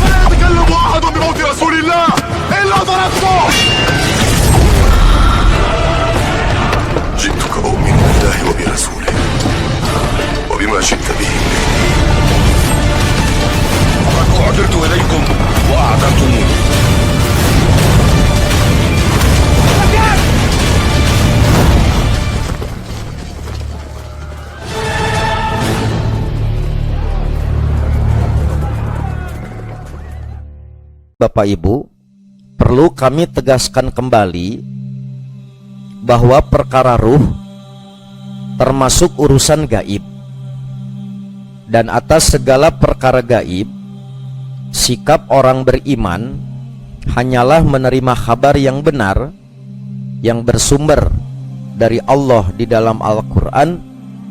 لا يتكلم أحد بموت رسول الله إلا ضربته. جئتك أؤمن بالله وبرسوله وبما جئت به. قد أعذرت إليكم وأعذرتموني. Bapak Ibu, perlu kami tegaskan kembali bahwa perkara ruh termasuk urusan gaib, dan atas segala perkara gaib, sikap orang beriman hanyalah menerima kabar yang benar yang bersumber dari Allah di dalam Al-Quran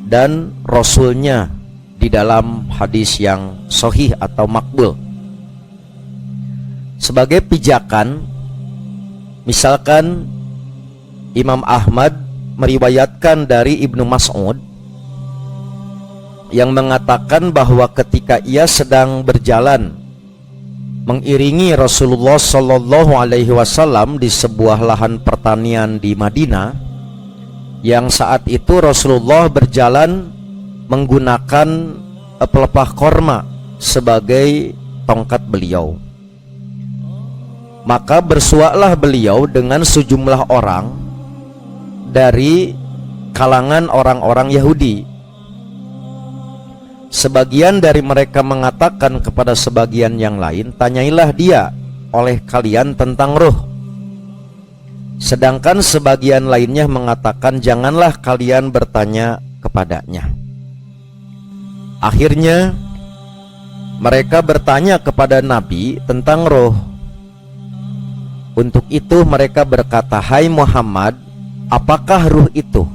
dan Rasulnya di dalam hadis yang sahih atau makbul. Sebagai pijakan, misalkan Imam Ahmad meriwayatkan dari Ibnu Mas'ud yang mengatakan bahwa ketika ia sedang berjalan mengiringi Rasulullah Shallallahu Alaihi Wasallam di sebuah lahan pertanian di Madinah, yang saat itu Rasulullah berjalan menggunakan pelepah korma sebagai tongkat beliau. Maka bersuaklah beliau dengan sejumlah orang dari kalangan orang-orang Yahudi. Sebagian dari mereka mengatakan kepada sebagian yang lain, tanyailah dia oleh kalian tentang roh. Sedangkan sebagian lainnya mengatakan, janganlah kalian bertanya kepadanya. Akhirnya mereka bertanya kepada Nabi tentang roh. Untuk itu mereka berkata, hai Muhammad, apakah ruh itu?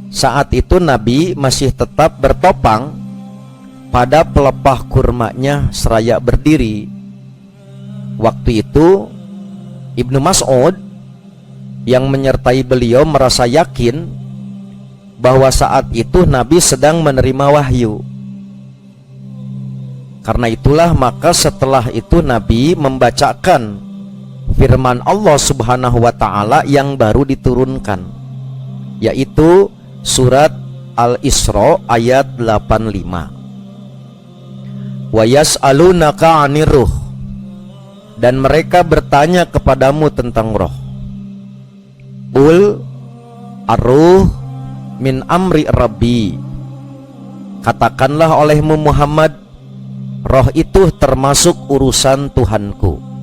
Saat itu Nabi masih tetap bertopang pada pelepah kurmanya seraya berdiri. Waktu itu Ibnu Mas'ud yang menyertai beliau merasa yakin bahwa saat itu Nabi sedang menerima wahyu. Karena itulah maka setelah itu Nabi membacakan firman Allah Subhanahu wa ta'ala yang baru diturunkan, yaitu surat Al-Isra ayat 85. Wa yas'alunaka 'anir ruh, dan mereka bertanya kepadamu tentang roh. Qul ar-ruh min amri rabbi, katakanlah olehmu Muhammad, roh itu termasuk urusan Tuhanku.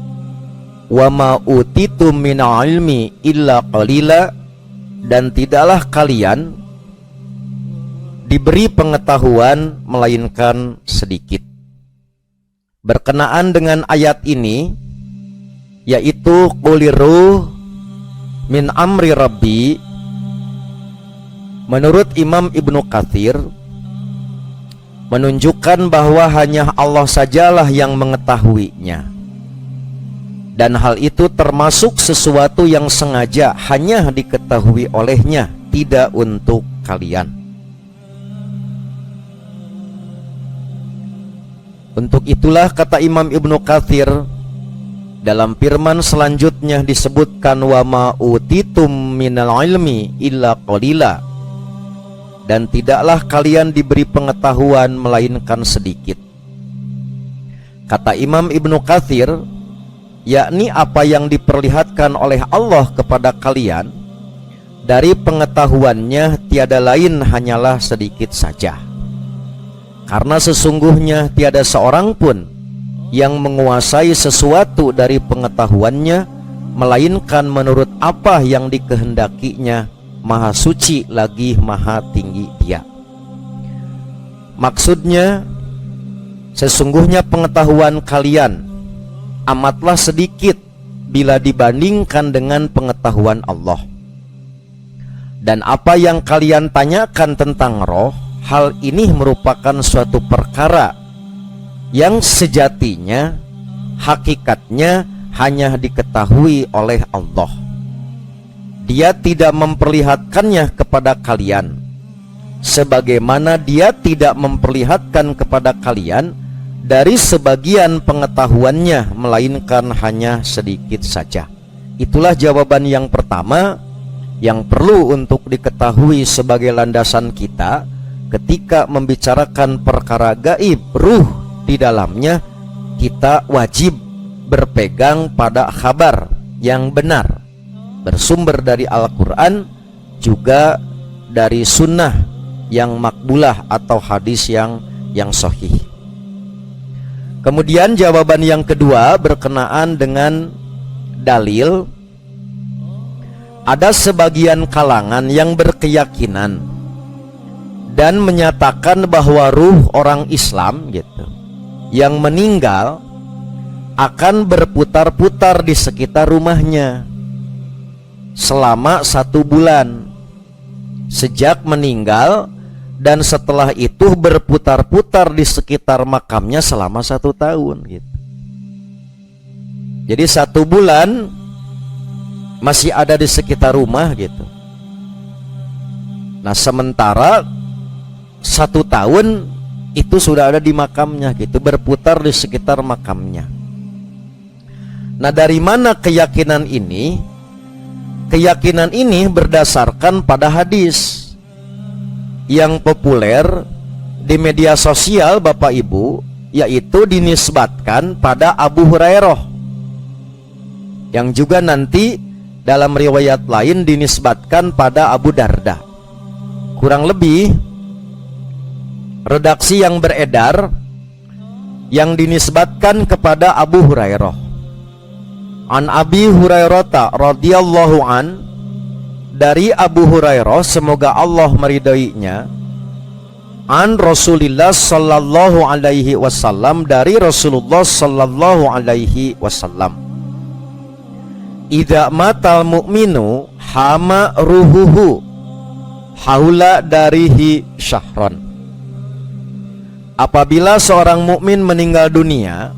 Wa ma utitum min ilmi illa qalila, dan tidaklah kalian diberi pengetahuan melainkan sedikit. Berkenaan dengan ayat ini, yaitu qulir ruh min amri rabbi, menurut Imam Ibnu Katsir menunjukkan bahwa hanya Allah sajalah yang mengetahuinya. Dan hal itu termasuk sesuatu yang sengaja hanya diketahui olehnya, tidak untuk kalian. Untuk itulah kata Imam Ibnu Katsir, dalam firman selanjutnya disebutkan wa ma utitum minal ilmi illa qalila, dan tidaklah kalian diberi pengetahuan melainkan sedikit. Kata Imam Ibnu Katsir, yakni apa yang diperlihatkan oleh Allah kepada kalian dari pengetahuannya tiada lain hanyalah sedikit saja. Karena sesungguhnya tiada seorang pun yang menguasai sesuatu dari pengetahuannya melainkan menurut apa yang dikehendakinya. Maha suci lagi maha tinggi Dia. Maksudnya, sesungguhnya pengetahuan kalian amatlah sedikit bila dibandingkan dengan pengetahuan Allah. Dan apa yang kalian tanyakan tentang roh, hal ini merupakan suatu perkara yang sejatinya, hakikatnya hanya diketahui oleh Allah. Dia tidak memperlihatkannya kepada kalian, sebagaimana Dia tidak memperlihatkan kepada kalian dari sebagian pengetahuannya, melainkan hanya sedikit saja. Itulah jawaban yang pertama yang perlu untuk diketahui sebagai landasan kita ketika membicarakan perkara gaib, ruh di dalamnya. Kita wajib berpegang pada kabar yang benar, bersumber dari Al-Quran, juga dari sunnah yang makbulah atau hadis yang sahih. Kemudian jawaban yang kedua berkenaan dengan dalil. Ada sebagian kalangan yang berkeyakinan dan menyatakan bahwa ruh orang Islam gitu yang meninggal akan berputar-putar di sekitar rumahnya selama 1 bulan sejak meninggal, dan setelah itu berputar-putar di sekitar makamnya selama 1 tahun gitu. Jadi 1 bulan masih ada di sekitar rumah gitu. Nah, sementara 1 tahun itu sudah ada di makamnya gitu, berputar di sekitar makamnya. Nah, dari mana keyakinan ini? Keyakinan ini berdasarkan pada hadis yang populer di media sosial Bapak Ibu, yaitu dinisbatkan pada Abu Hurairah, yang juga nanti dalam riwayat lain dinisbatkan pada Abu Darda. Kurang lebih redaksi yang beredar yang dinisbatkan kepada Abu Hurairah. An Abi Hurairah radhiyallahu an, dari Abu Hurairah semoga Allah meridainya, an Rasulillah sallallahu alaihi wasallam, dari Rasulullah sallallahu alaihi wasallam, idza matal mu'minu hama ruhuhu haula darihi syahron. Apabila seorang mukmin meninggal dunia,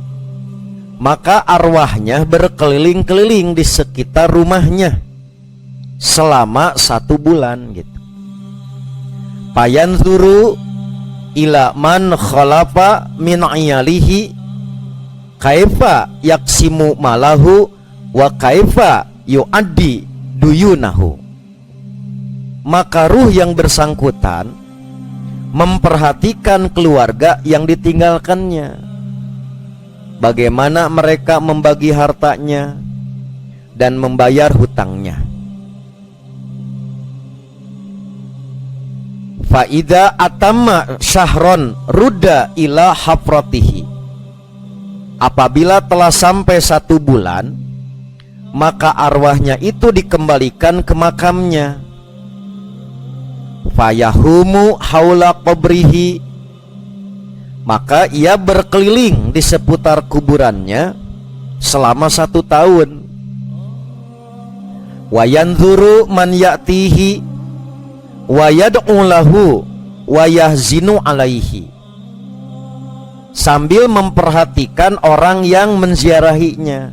maka arwahnya berkeliling-keliling di sekitar rumahnya selama 1 bulan gitu. Fayanzuru ila man khalafa min iyalihi kaifa yaksimu malahu wa kaifa yu'addi duyunahu. Maka ruh yang bersangkutan memperhatikan keluarga yang ditinggalkannya, bagaimana mereka membagi hartanya dan membayar hutangnya. Faida atamma syahron rudda ila hafratihi. Apabila telah sampai 1 bulan, maka arwahnya itu dikembalikan ke makamnya. Fayahumu haula qabrihi, maka ia berkeliling di seputar kuburannya selama 1 tahun. Wayanzuru man ya'tihi wa yad'u lahu wa yahzinu alaihi, sambil memperhatikan orang yang menziarahinya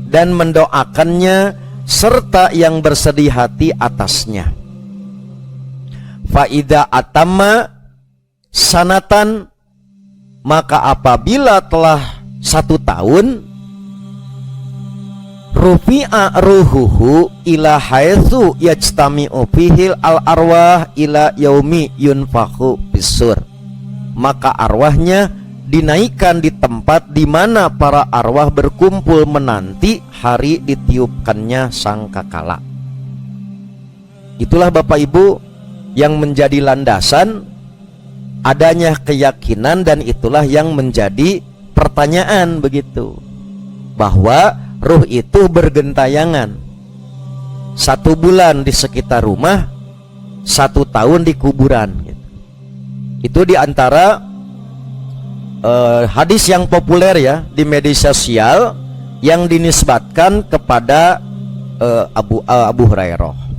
dan mendoakannya serta yang bersedih hati atasnya. Faida atamma sanatan, maka apabila telah 1 tahun, rufi'a ruhuhu ila haitsu yajtami'u fihil al arwah ila yaumi yunfakhu bisur, maka arwahnya dinaikkan di tempat di mana para arwah berkumpul menanti hari ditiupkannya sangkakala. Itulah Bapak Ibu yang menjadi landasan adanya keyakinan, dan itulah yang menjadi pertanyaan begitu, bahwa ruh itu bergentayangan 1 bulan di sekitar rumah, 1 tahun di kuburan gitu. Itu diantara hadis yang populer ya di media sosial yang dinisbatkan kepada Abu Hurairah.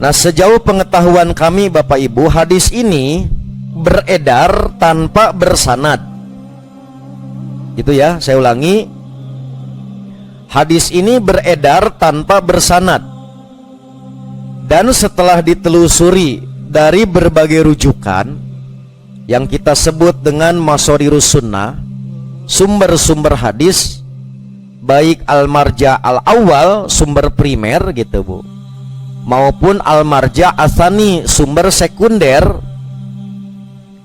Nah, sejauh pengetahuan kami Bapak Ibu, hadis ini beredar tanpa bersanad. Itu ya, saya ulangi. Hadis ini beredar tanpa bersanad Dan setelah ditelusuri dari berbagai rujukan yang kita sebut dengan masodirus sunnah, sumber-sumber hadis, baik al-marja al-awwal, sumber primer gitu Bu, maupun al-marja asani, sumber sekunder.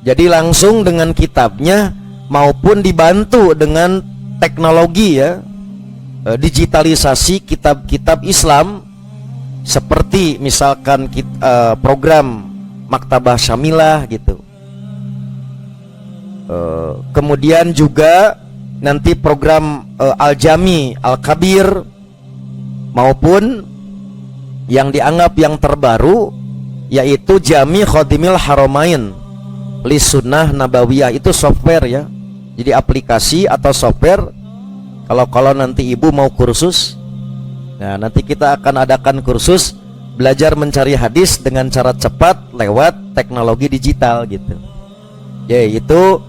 Jadi langsung dengan kitabnya maupun dibantu dengan teknologi ya, digitalisasi kitab-kitab Islam, seperti misalkan program Maktabah Syamilah gitu. Kemudian juga nanti program Al-Jami, Al-Kabir, maupun yang dianggap yang terbaru yaitu Jami Khadimil Haramain li Sunnah Nabawiyah. Itu software ya, jadi aplikasi atau software. Kalau nanti ibu mau kursus, nah nanti kita akan adakan kursus belajar mencari hadis dengan cara cepat lewat teknologi digital gitu. Yaitu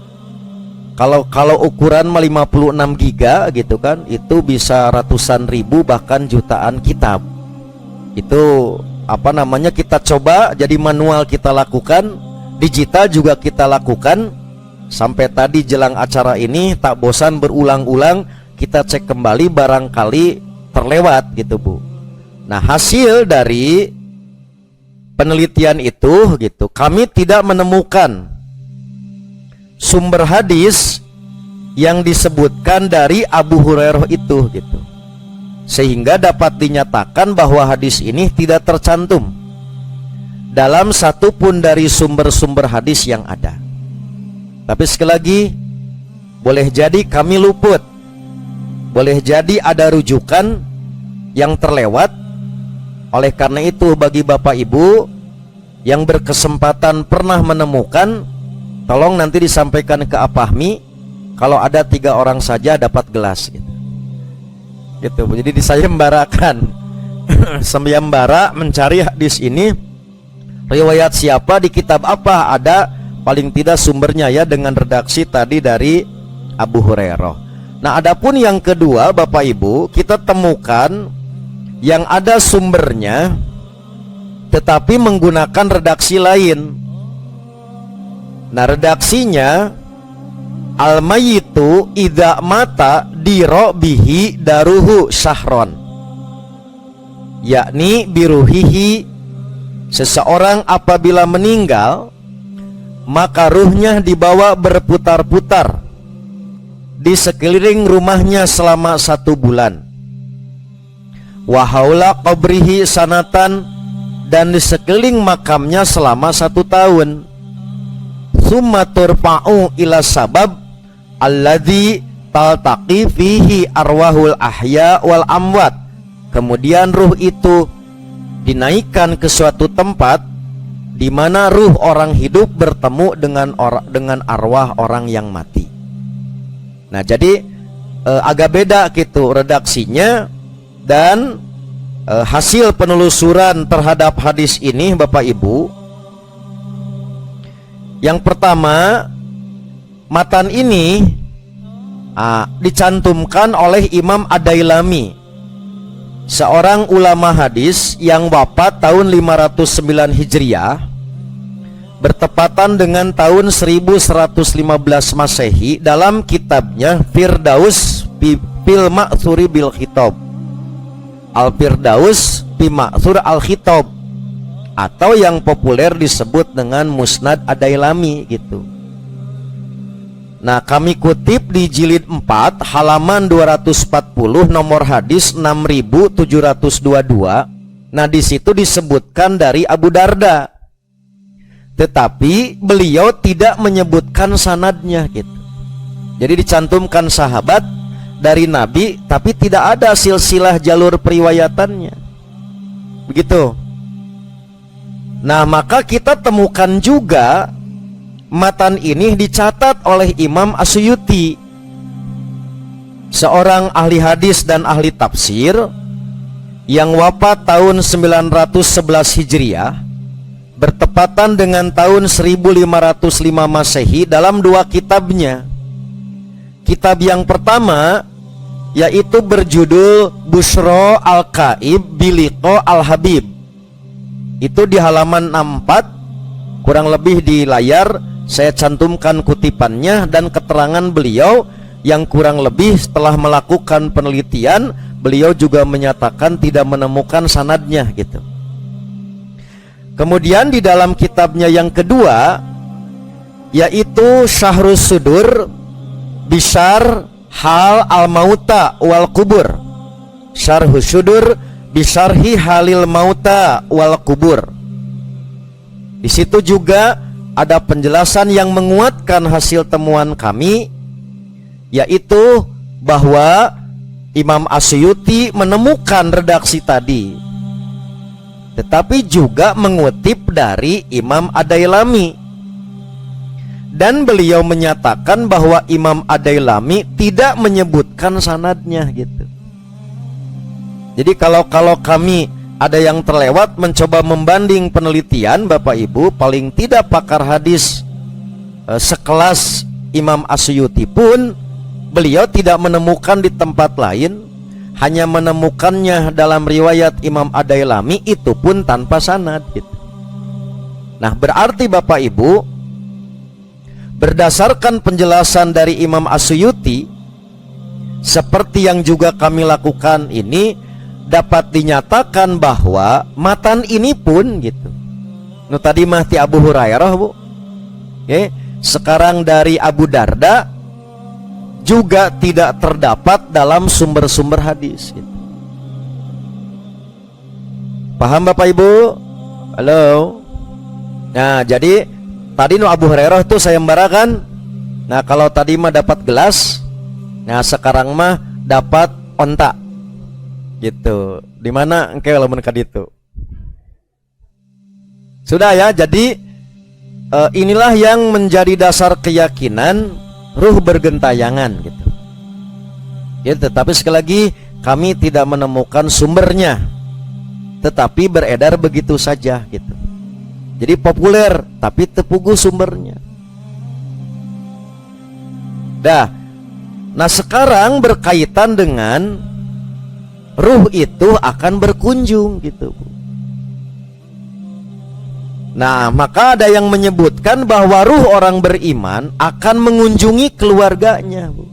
kalau ukuran 56 giga gitu kan, itu bisa ratusan ribu bahkan jutaan kitab. Itu apa namanya, kita coba jadi manual, kita lakukan, digital juga kita lakukan. Sampai tadi jelang acara ini tak bosan berulang-ulang kita cek kembali, barangkali terlewat gitu Bu. Nah, hasil dari penelitian itu gitu, kami tidak menemukan sumber hadis yang disebutkan dari Abu Hurairah itu gitu, sehingga dapat dinyatakan bahwa hadis ini tidak tercantum dalam satupun dari sumber-sumber hadis yang ada. Tapi sekali lagi, boleh jadi kami luput, boleh jadi ada rujukan yang terlewat. Oleh karena itu, bagi Bapak Ibu yang berkesempatan pernah menemukan, tolong nanti disampaikan ke Apahmi. Kalau ada 3 orang saja dapat gelas gitu. Jadi disayembarakan. Sayembara mencari hadis ini, riwayat siapa, di kitab apa, ada paling tidak sumbernya ya, dengan redaksi tadi dari Abu Hurairah. Nah, adapun yang kedua Bapak Ibu, kita temukan yang ada sumbernya tetapi menggunakan redaksi lain. Nah, redaksinya al-mayyitu idza mata diro bihi daruhu syahron, yakni biruhihi, seseorang apabila meninggal maka ruhnya dibawa berputar-putar di sekeliling rumahnya selama 1 bulan. Wa haula qabrihi sanatan, dan di sekeliling makamnya selama 1 tahun. Summa turfa'u ila sabab alladzi taltaqi fihi arwahul ahya wal amwat. Kemudian ruh itu dinaikkan ke suatu tempat di mana ruh orang hidup bertemu dengan arwah orang yang mati. Nah, jadi agak beda gitu redaksinya dan hasil penelusuran terhadap hadis ini Bapak Ibu. Yang pertama, matan ini dicantumkan oleh Imam Ad-Dailami, seorang ulama hadis yang wafat tahun 509 Hijriah, bertepatan dengan tahun 1115 Masehi, dalam kitabnya Firdaus fil Ma'thuri bil Khitab, Al-Firdaus fi Ma'thur al-Khitab, atau yang populer disebut dengan Musnad Ad-Dailami gitu. Nah, kami kutip di jilid 4 halaman 240 nomor hadis 6722. Nah, di situ disebutkan dari Abu Darda, tetapi beliau tidak menyebutkan sanadnya gitu. Jadi dicantumkan sahabat dari Nabi, tapi tidak ada silsilah jalur periwayatannya. Begitu. Nah, maka kita temukan juga matan ini dicatat oleh Imam As-Suyuti, seorang ahli hadis dan ahli tafsir yang wafat tahun 911 Hijriah, bertepatan dengan tahun 1505 Masehi, dalam 2 kitabnya. Kitab yang pertama yaitu berjudul Busyra Al-Kaib Biliqo Al-Habib, Itu di halaman 64, kurang lebih di layar saya cantumkan kutipannya dan keterangan beliau yang kurang lebih setelah melakukan penelitian, beliau juga menyatakan tidak menemukan sanadnya gitu. Kemudian di dalam kitabnya yang kedua, yaitu Syahrus Sudur Bisyar Hal Al-Mauta Wal Kubur, Syarhus Sudur Bisyarhi Halil Mauta Wal Kubur. Di situ juga ada penjelasan yang menguatkan hasil temuan kami, yaitu bahwa Imam Asyuti menemukan redaksi tadi, tetapi juga mengutip dari Imam Ad-Dailami. Dan beliau menyatakan bahwa Imam Ad-Dailami tidak menyebutkan sanadnya gitu. Jadi kalau kami ada yang terlewat mencoba membanding penelitian Bapak Ibu, paling tidak pakar hadis sekelas Imam Asyuti pun beliau tidak menemukan di tempat lain, hanya menemukannya dalam riwayat Imam Ad-Dailami, itu pun tanpa sanad gitu. Nah, berarti Bapak Ibu, berdasarkan penjelasan dari Imam Asyuti seperti yang juga kami lakukan ini, dapat dinyatakan bahwa matan ini pun gitu. Nu tadi mah ti Abu Hurairah, Bu. Oke, sekarang dari Abu Darda juga tidak terdapat dalam sumber-sumber hadis gitu. Paham Bapak Ibu? Halo. Nah, jadi tadi nu Abu Hurairah tuh sayembara kan. Nah, kalau tadi mah dapat gelas, nah sekarang mah dapat onta gitu. Dimana engke kalau menekan itu sudah ya. Jadi inilah yang menjadi dasar keyakinan ruh bergentayangan gitu ya. Tetapi sekali lagi kami tidak menemukan sumbernya, tetapi beredar begitu saja gitu. Jadi populer tapi tepugu sumbernya. Nah sekarang berkaitan dengan ruh itu akan berkunjung gitu, Bu. Nah, maka ada yang menyebutkan bahwa ruh orang beriman akan mengunjungi keluarganya, Bu,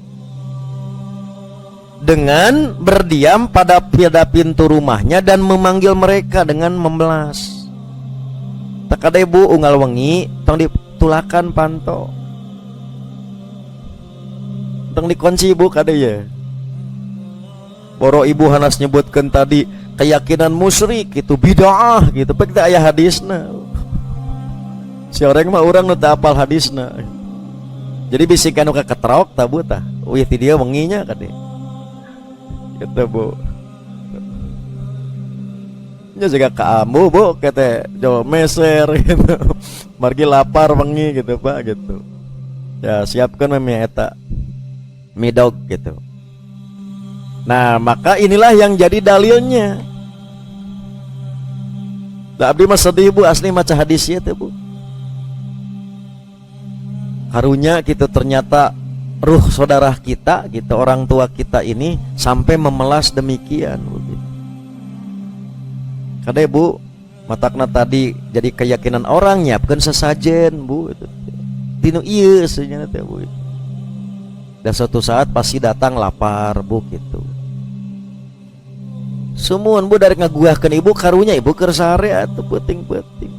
dengan berdiam pada pintu rumahnya dan memanggil mereka dengan memelas. Takade Bu unggal wengi tong ditulakan panto, tong dikunci Bu kade ya. Boro ibu hanas nyebutkan tadi keyakinan musyrik itu bid'ah gitu, pek teh aya hadisna. Si orang mah urang nu teu apal hadisna. Jadi bisikan nu ketrok tah Bu tah. Wih ti dia wenginya kade. Gitu Bu. Nya jaga ka ambu Bu kete jo meser gitu. Margi lapar wengi gitu Pak gitu. Ya siapkan memi eta midog gitu. Nah, maka inilah yang jadi dalilnya. Da abdi mah sedih Bu, asli maca hadis ieu teh Bu. Karunya gitu ternyata ruh saudara kita gitu, orang tua kita ini sampai memelas demikian Bu. Kade Bu, matakna tadi jadi keyakinan orang nyiapkeun sesajen Bu itu. Tinu ieu sebenarnya teh Bu. Dan suatu saat pasti datang lapar Bu gitu. Sumuan Bu dari ngaguahkeun ibu karunya ibu keur sare atuh peuting-peuting.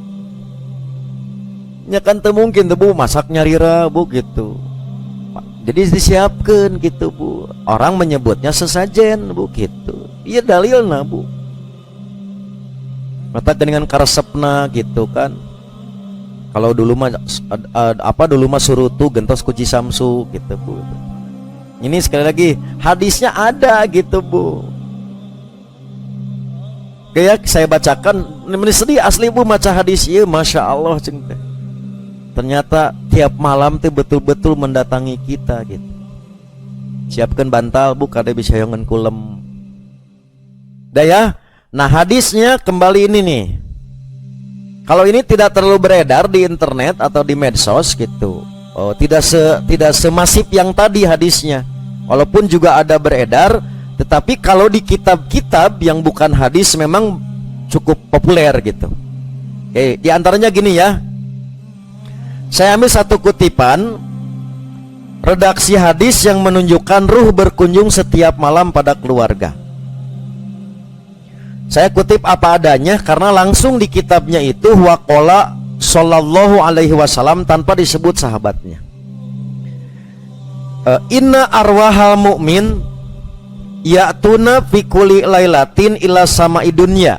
Nya kan teu mungkin teh Bu masak nyarira Bu gitu. Jadi disiapkeun gitu Bu. Orang menyebutnya sesajen Bu gitu. Iya dalilna Bu. Mata dengan karesepna gitu kan. Kalau dulu mah dulu mah surutu gentos kuci samsu gitu Bu. Ini sekali lagi hadisnya ada gitu Bu. Kayak saya bacakan, ini sedih asli Bu maca hadis ieu, masya Allah ceng teh. Ternyata tiap malam teh betul-betul mendatangi kita gitu. Siapkan bantal Bu, kada bisa yongen kulem. Dah ya. Nah hadisnya kembali ini nih. Kalau ini tidak terlalu beredar di internet atau di medsos gitu. Oh, tidak semasif yang tadi hadisnya. Walaupun juga ada beredar, tetapi kalau di kitab-kitab yang bukan hadis memang cukup populer gitu. Di antaranya gini ya. Saya ambil satu kutipan redaksi hadis yang menunjukkan ruh berkunjung setiap malam pada keluarga. Saya kutip apa adanya karena langsung di kitabnya itu waqala sallallahu alaihi wasallam tanpa disebut sahabatnya. Inna arwahal mu'min ya'tuna fi kulli lailatin ila sama'i dunya.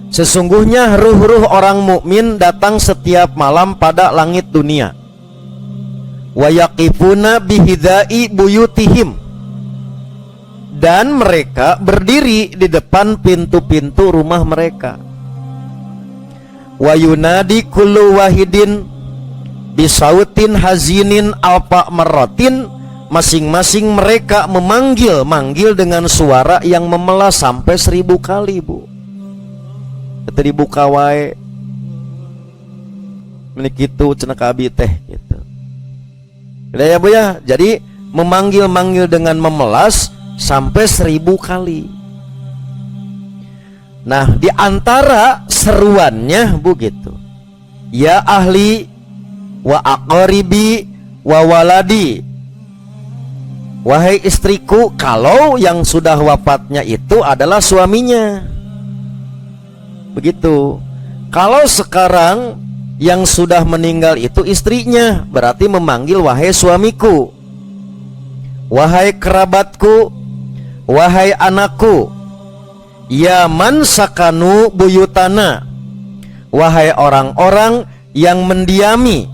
Sesungguhnya ruh-ruh orang mukmin datang setiap malam pada langit dunia. Wa yaqifuna bihidai buyutihim, dan mereka berdiri di depan pintu-pintu rumah mereka. Wa yunadi kullu wahidin bisautin hazinin alfa marratin, masing-masing mereka memanggil dengan suara yang memelas sampai 1000 kali, Bu. Teu dibuka wae menik kitu cenah ka abi teh gitu. Udah ya Bu ya. Jadi memanggil dengan memelas sampai 1000 kali. Nah, di antara seruannya begitu. Ya ahli wa aqribi wa waladi. Wahai istriku, kalau yang sudah wafatnya itu adalah suaminya. Begitu. Kalau sekarang yang sudah meninggal itu istrinya, berarti memanggil wahai suamiku, wahai kerabatku, wahai anakku, ya man sakanu buyutana, wahai orang-orang yang mendiami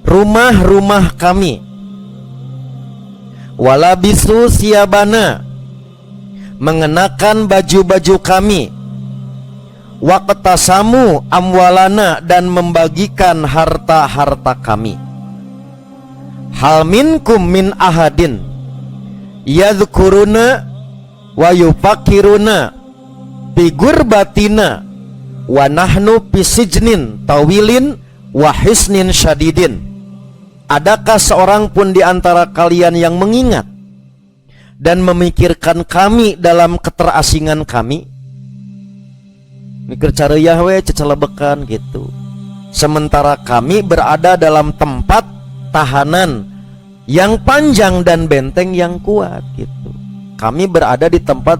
rumah-rumah kami, walabisu siabana, mengenakan baju-baju kami, waqtasamu amwalana, dan membagikan harta-harta kami. Hal minkum min ahadin yadhkuruna wa yufakiruna bi gurbatina wa nahnu fi sijnin tawilin wa hisnin syadidin. Adakah seorang pun di antara kalian yang mengingat dan memikirkan kami dalam keterasingan kami? Mikir careuah we cecelebekan gitu. Sementara kami berada dalam tempat tahanan yang panjang dan benteng yang kuat gitu. Kami berada di tempat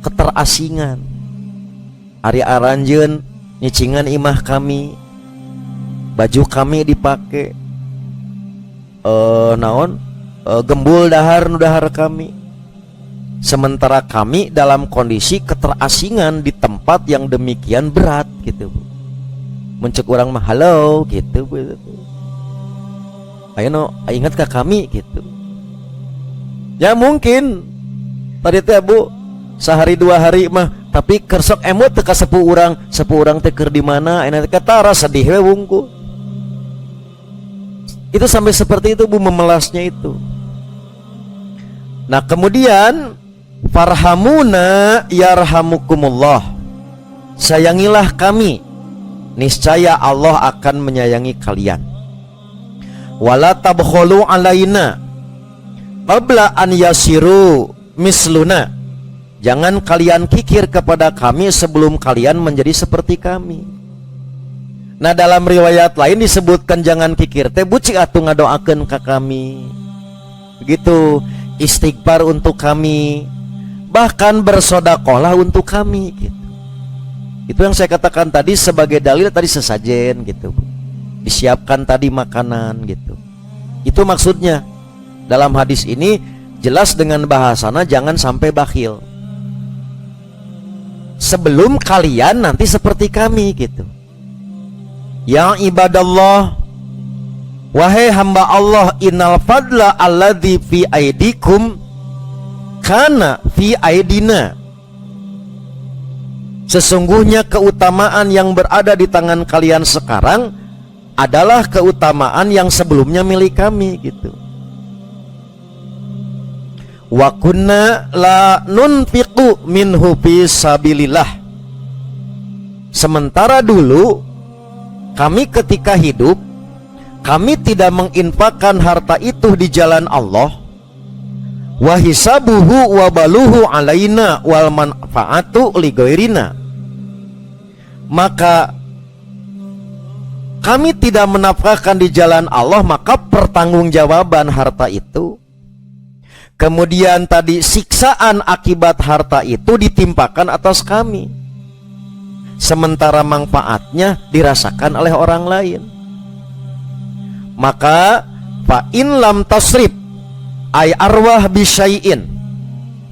keterasingan. Ari aranjeun nyicingan imah kami, baju kami dipake, gembul dahar nu dahar kami. Sementara kami dalam kondisi keterasingan di tempat yang demikian berat gitu, Bu. Muncul orang mah halo gitu, Bu. Ayo no, ingat ke kami gitu. Ya mungkin tadi teh, Bu, sehari 2 hari mah, tapi kersok emot teh ka sepuh urang teh keur di mana, ena teh katara sedih we wungku. Itu sampai seperti itu, Bu, memelasnya itu. Nah, kemudian farhamuna yarhamukumullah, sayangilah kami, niscaya Allah akan menyayangi kalian. Wala tabkhulu alaina qabla an yasiru misluna, jangan kalian kikir kepada kami sebelum kalian menjadi seperti kami. Nah, dalam riwayat lain disebutkan jangan kikir teh buci atuh ngadoakeun ka kami. Begitu, istighfar untuk kami, bahkan bersodakohlah untuk kami gitu. Itu yang saya katakan tadi sebagai dalil tadi sesajen gitu, disiapkan tadi makanan gitu. Itu maksudnya dalam hadis ini jelas dengan bahasana jangan sampai bakhil sebelum kalian nanti seperti kami gitu. Ya ibadallah, wahai hamba Allah, innal fadla alladzi fi aidikum kana fi aidina, sesungguhnya keutamaan yang berada di tangan kalian sekarang adalah keutamaan yang sebelumnya milik kami gitu. Wa kunna la nunfiqu minhu fi sabilillah, sementara dulu kami ketika hidup kami tidak menginfakkan harta itu di jalan Allah. Wa hisabuhu wa baluhu alaina wal manfaatu li ghairina, maka kami tidak menafkahkan di jalan Allah, maka pertanggungjawaban harta itu, kemudian tadi siksaan akibat harta itu ditimpakan atas kami, sementara manfaatnya dirasakan oleh orang lain. Maka fa in lam tasrib ay arwah bisyai'in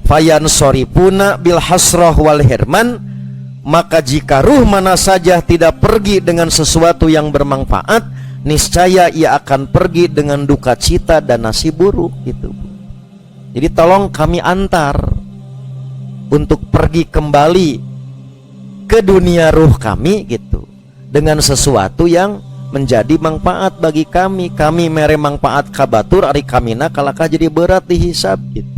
fayansoripuna bil hasrah wal hirman, maka jika ruh mana saja tidak pergi dengan sesuatu yang bermanfaat, niscaya ia akan pergi dengan duka cita dan nasib buruk gitu. Jadi tolong kami antar untuk pergi kembali ke dunia ruh kami gitu, dengan sesuatu yang menjadi manfaat bagi kami. Kami mere manfaat kabatur ari kamina kalakah jadi berat dihisab gitu.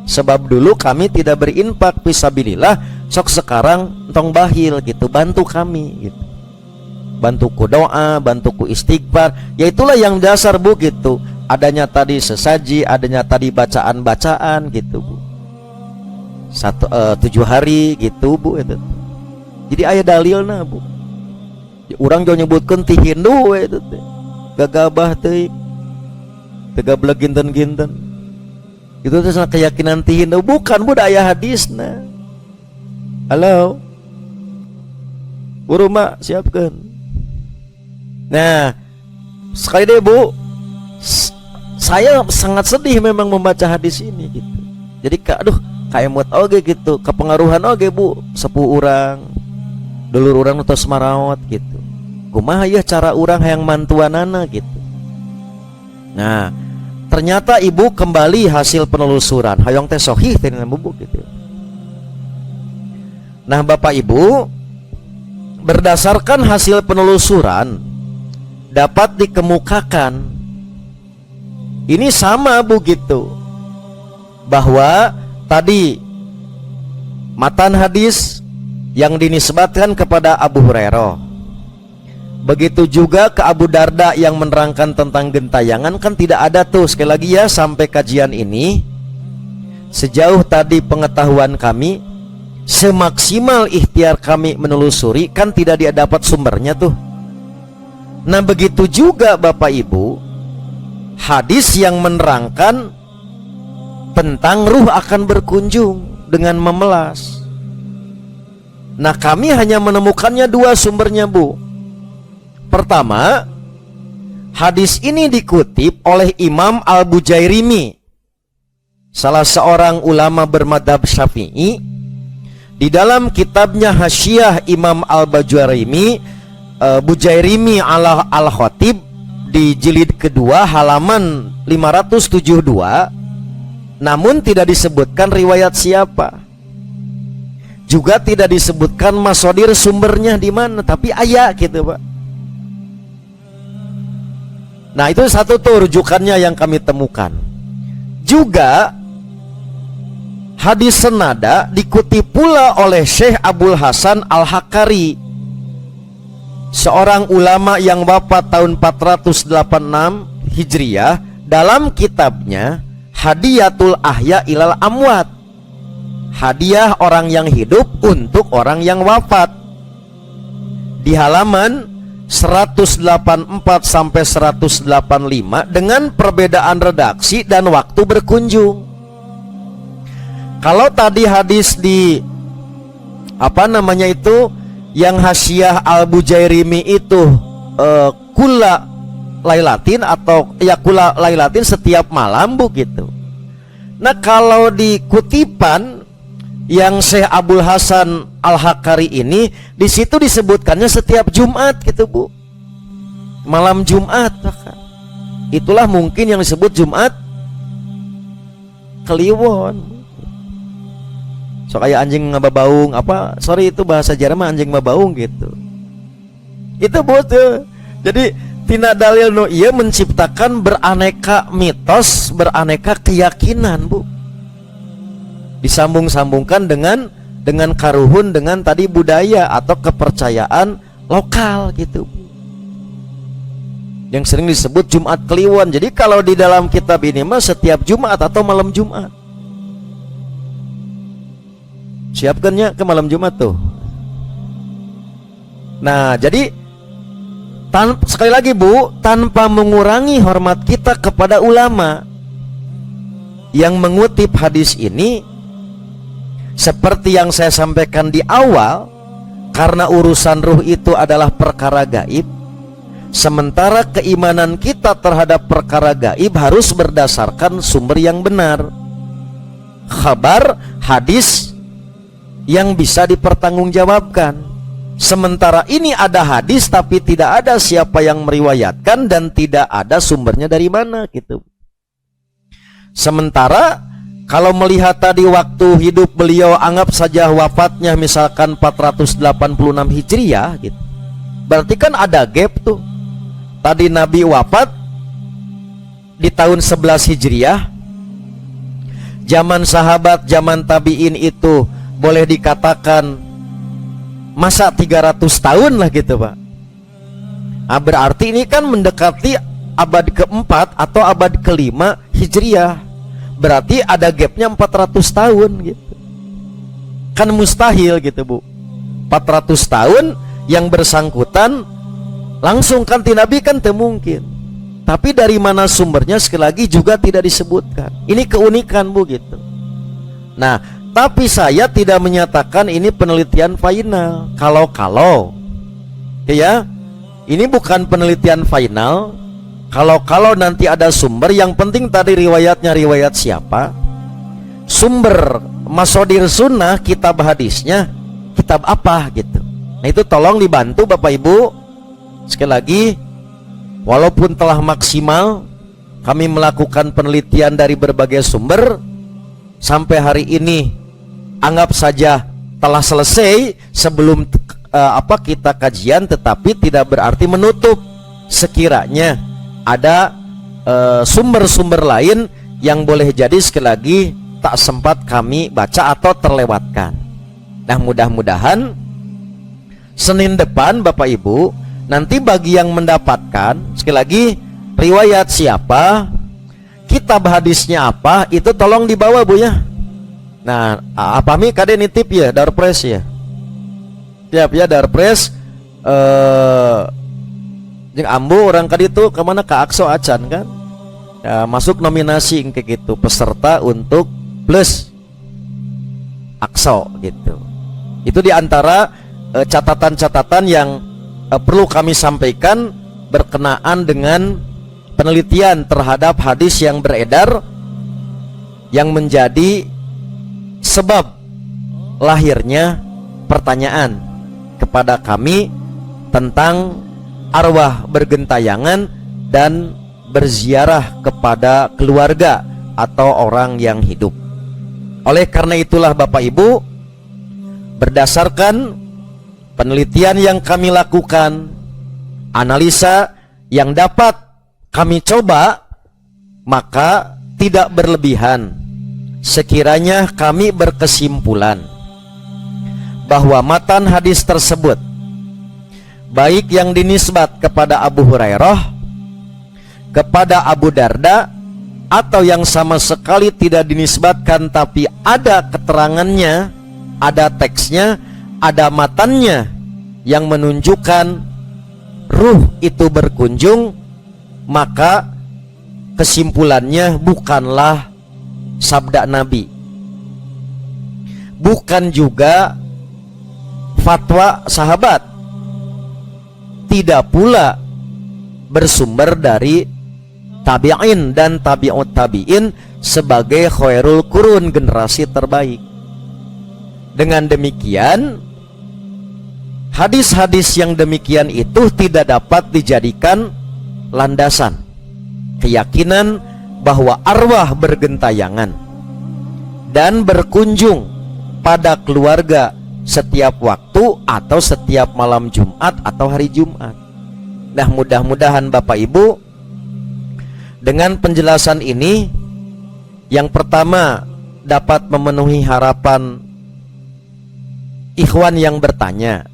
Sebab dulu kami tidak berinfak fisabilillah, sok sekarang tong bahil gitu, bantu kami gitu. Bantu ku doa, bantu ku istighfar. Ya itulah yang dasar Bu gitu. Adanya tadi sesaji, adanya tadi bacaan-bacaan gitu Bu. 7 hari gitu Bu itu. Jadi aya dalilna Bu. Urang jo nyebutkeun ti Hindu itu teh. Gagabah teuing. Tegableg ginten-ginten. Itu tuh keyakinan ti Hindu, bukan budaya hadisna. Halo, buru mak siapkan. Nah, sekali deh Bu, saya sangat sedih memang membaca hadis ini gitu. Jadi aduh kayak mood oge gitu, kepengaruhan oge Bu, sepuh urang, dulur urang tos marawat gitu. Kumaha ya cara urang hayang mantuanana gitu. Nah, ternyata ibu kembali hasil penelusuran hayong teh sohih teh bubuk gitu. Nah Bapak Ibu, berdasarkan hasil penelusuran dapat dikemukakan ini sama Bu gitu, bahwa tadi matan hadis yang dinisbatkan kepada Abu Hurairah, begitu juga ke Abu Darda yang menerangkan tentang gentayangan, kan tidak ada tuh. Sekali lagi ya, sampai kajian ini sejauh tadi pengetahuan kami, semaksimal ikhtiar kami menelusuri, kan tidak dia dapat sumbernya tuh. Nah begitu juga Bapak Ibu, hadis yang menerangkan tentang ruh akan berkunjung dengan memelas. Nah kami hanya menemukannya 2 sumbernya Bu. Pertama, hadis ini dikutip oleh Imam Al-Bujairimi, salah seorang ulama bermadhab Syafi'i. Di dalam kitabnya Hasyiah Imam Al-Bujairimi, Bujairimi ala Al-Khatib, di jilid kedua halaman 572, namun tidak disebutkan riwayat siapa, juga tidak disebutkan masodir sumbernya di mana, tapi aya gitu Pak. Nah itu satu tuh rujukannya yang kami temukan. Juga hadis senada dikutip pula oleh Syekh Abdul Hasan Al-Hakari, seorang ulama yang wafat tahun 486 Hijriyah, dalam kitabnya Hadiyatul Ahya ilal Amwat, hadiah orang yang hidup untuk orang yang wafat, di halaman 184 sampai 185 dengan perbedaan redaksi dan waktu berkunjung. Kalau tadi hadis di apa namanya itu yang Hasyiah Al-Bujairimi itu kula lailatin atau ya kula lailatin setiap malam Bu gitu. Nah kalau di kutipan yang Syekh Abdul Hasan Al-Hakari ini, di situ disebutkannya setiap Jumat gitu Bu, malam Jumat. Itulah mungkin yang disebut Jumat Kliwon. So kayak anjing ngebabaung apa, sorry itu bahasa Jerman, anjing ngebabaung gitu. Itu Bu tuh. Jadi tina dalil nu ieu menciptakan beraneka mitos, beraneka keyakinan Bu. Disambung-sambungkan dengan karuhun dengan tadi budaya atau kepercayaan lokal gitu, yang sering disebut Jumat Kliwon. Jadi kalau di dalam kitab ini mah setiap Jumat atau malam Jumat. Siapkannya ke malam Jumat tuh. Nah, jadi sekali lagi Bu, tanpa mengurangi hormat kita kepada ulama yang mengutip hadis ini, seperti yang saya sampaikan di awal, karena urusan ruh itu adalah perkara gaib, sementara keimanan kita terhadap perkara gaib harus berdasarkan sumber yang benar, khabar, hadis yang bisa dipertanggungjawabkan. Sementara ini ada hadis tapi tidak ada siapa yang meriwayatkan dan tidak ada sumbernya dari mana gitu. Sementara kalau melihat tadi waktu hidup beliau, anggap saja wafatnya misalkan 486 Hijriah gitu. Berarti kan ada gap tuh. Tadi Nabi wafat di tahun 11 Hijriah. Zaman sahabat, zaman tabi'in itu boleh dikatakan masa 300 tahun lah gitu Pak. Nah, berarti ini kan mendekati abad keempat atau abad kelima Hijriah. Berarti ada gapnya 400 tahun gitu. Kan mustahil gitu Bu. 400 tahun yang bersangkutan langsung kan Nabi kan mungkin. Tapi dari mana sumbernya sekali lagi juga tidak disebutkan. Ini keunikan Bu gitu. Nah, tapi saya tidak menyatakan ini penelitian final. Kalau ya, ini bukan penelitian final. Kalau nanti ada sumber, yang penting tadi riwayatnya riwayat siapa, sumber masodir sunnah, kitab hadisnya kitab apa gitu. Nah itu tolong dibantu Bapak Ibu. Sekali lagi, walaupun telah maksimal kami melakukan penelitian dari berbagai sumber, sampai hari ini anggap saja telah selesai sebelum kita kajian, tetapi tidak berarti menutup sekiranya ada sumber-sumber lain yang boleh jadi sekali lagi tak sempat kami baca atau terlewatkan. Nah, mudah-mudahan Senin depan Bapak Ibu, nanti bagi yang mendapatkan sekali lagi riwayat siapa, kitab hadisnya apa, itu tolong dibawa Bu ya. Nah, apa mi kade nitip ya Darpres ya. Siap ya Darpres. Jeung ambu orang kadi itu kemana ke Akso Acan kan ya, masuk nominasi kayak gitu, peserta untuk plus Akso gitu. Itu diantara catatan-catatan yang perlu kami sampaikan berkenaan dengan penelitian terhadap hadis yang beredar yang menjadi sebab lahirnya pertanyaan kepada kami tentang arwah bergentayangan dan berziarah kepada keluarga atau orang yang hidup. Oleh karena itulah Bapak Ibu, berdasarkan penelitian yang kami lakukan, analisa yang dapat kami coba, maka tidak berlebihan sekiranya kami berkesimpulan bahwa matan hadis tersebut, baik yang dinisbat kepada Abu Hurairah, kepada Abu Darda, atau yang sama sekali tidak dinisbatkan tapi ada keterangannya, ada teksnya, ada matannya yang menunjukkan ruh itu berkunjung, maka kesimpulannya bukanlah sabda Nabi, bukan juga fatwa sahabat, tidak pula bersumber dari tabi'in dan tabi'ut tabi'in sebagai khairul qurun, generasi terbaik. Dengan demikian, hadis-hadis yang demikian itu tidak dapat dijadikan landasan keyakinan bahwa arwah bergentayangan dan berkunjung pada keluarga setiap waktu atau setiap malam Jumat atau hari Jumat. Nah, mudah-mudahan Bapak Ibu dengan penjelasan ini, yang pertama dapat memenuhi harapan ikhwan yang bertanya,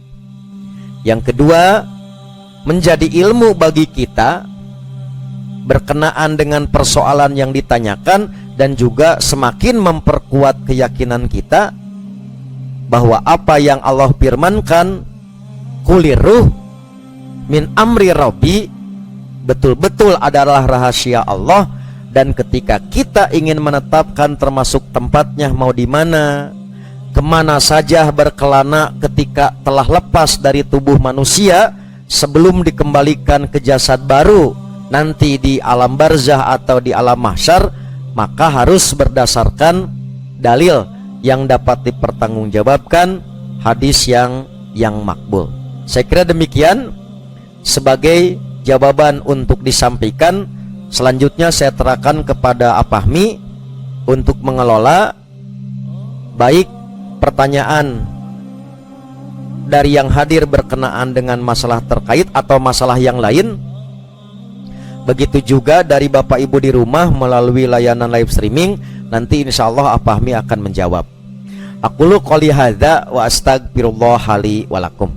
yang kedua menjadi ilmu bagi kita berkenaan dengan persoalan yang ditanyakan, dan juga semakin memperkuat keyakinan kita bahwa apa yang Allah firmankan, kuliruh min amri rabbi, betul-betul adalah rahasia Allah. Dan ketika kita ingin menetapkan termasuk tempatnya mau di mana, kemana saja berkelana ketika telah lepas dari tubuh manusia sebelum dikembalikan ke jasad baru nanti di alam barzah atau di alam mahsyar, maka harus berdasarkan dalil yang dapat dipertanggungjawabkan, hadis yang makbul. Saya kira demikian sebagai jawaban untuk disampaikan. Selanjutnya saya terangkan kepada Apahmi untuk mengelola baik pertanyaan dari yang hadir berkenaan dengan masalah terkait atau masalah yang lain, begitu juga dari Bapak Ibu di rumah melalui layanan live streaming. Nanti insya Allah Apahmi akan menjawab. Aqulu qouli hadza wa astagfirullah li wa lakum.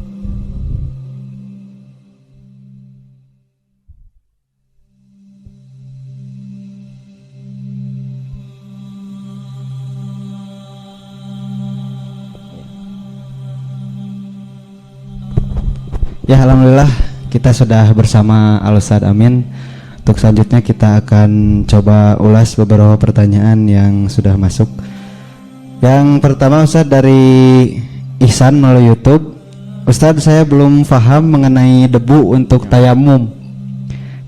Ya, alhamdulillah kita sudah bersama Al Ustadz Amin. Untuk selanjutnya kita akan coba ulas beberapa pertanyaan yang sudah masuk. Yang pertama Ustadz dari Ihsan melalui YouTube. Ustadz, saya belum paham mengenai debu untuk tayamum.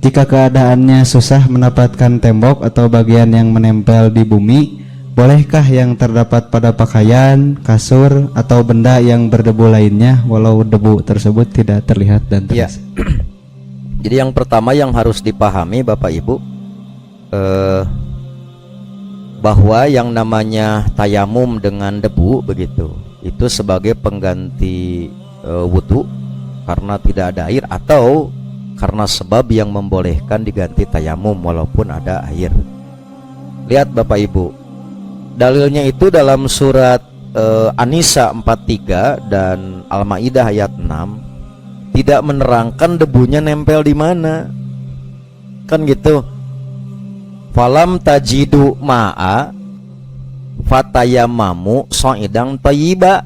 Jika keadaannya susah mendapatkan tembok atau bagian yang menempel di bumi, bolehkah yang terdapat pada pakaian, kasur, atau benda yang berdebu lainnya walau debu tersebut tidak terlihat dan terasa? Ya. Jadi yang pertama yang harus dipahami Bapak Ibu, bahwa yang namanya tayamum dengan debu begitu, itu sebagai pengganti wudu karena tidak ada air, atau karena sebab yang membolehkan diganti tayamum walaupun ada air. Lihat Bapak Ibu, dalilnya itu dalam surat An-Nisa 43 dan Al-Maidah ayat 6 tidak menerangkan debunya nempel di mana. Kan gitu. Falam tajidu ma'a fatayamamu so'idang tayyiba.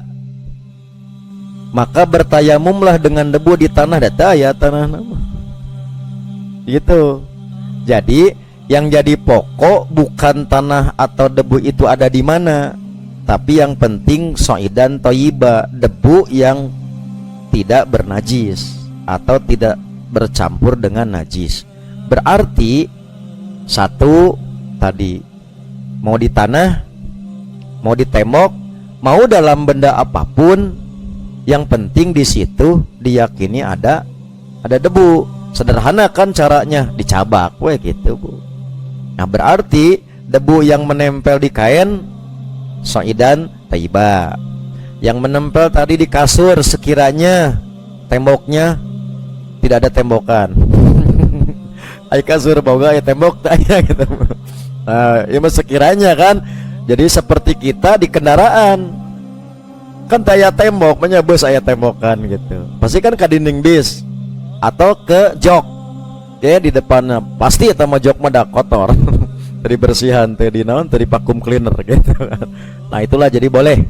Maka bertayamumlah dengan debu di tanah data ya tanah nama. Gitu. Jadi yang jadi pokok bukan tanah atau debu itu ada di mana, tapi yang penting so'idan tayyiba, debu yang tidak bernajis atau tidak bercampur dengan najis. Berarti satu tadi, mau di tanah, mau di tembok, mau dalam benda apapun, yang penting di situ diyakini ada debu. Sederhana kan caranya, dicabak, weh gitu Bu. Nah berarti debu yang menempel di kain so'idan tayyiba. Yang menempel tadi di kasur sekiranya temboknya tidak ada tembokan. Ay kasur boga ya tembok tanya gitu. Nah, ya sekiranya kan. Jadi seperti kita di kendaraan. Kan taya tembok, menyebut saya tembokan gitu. Pasti kan ke dinding bis atau ke jok. Ya di depannya pasti eta mah jok mah kotor. Dari bersihan tadi naon tadi vacuum cleaner gitu kan. Nah itulah jadi boleh,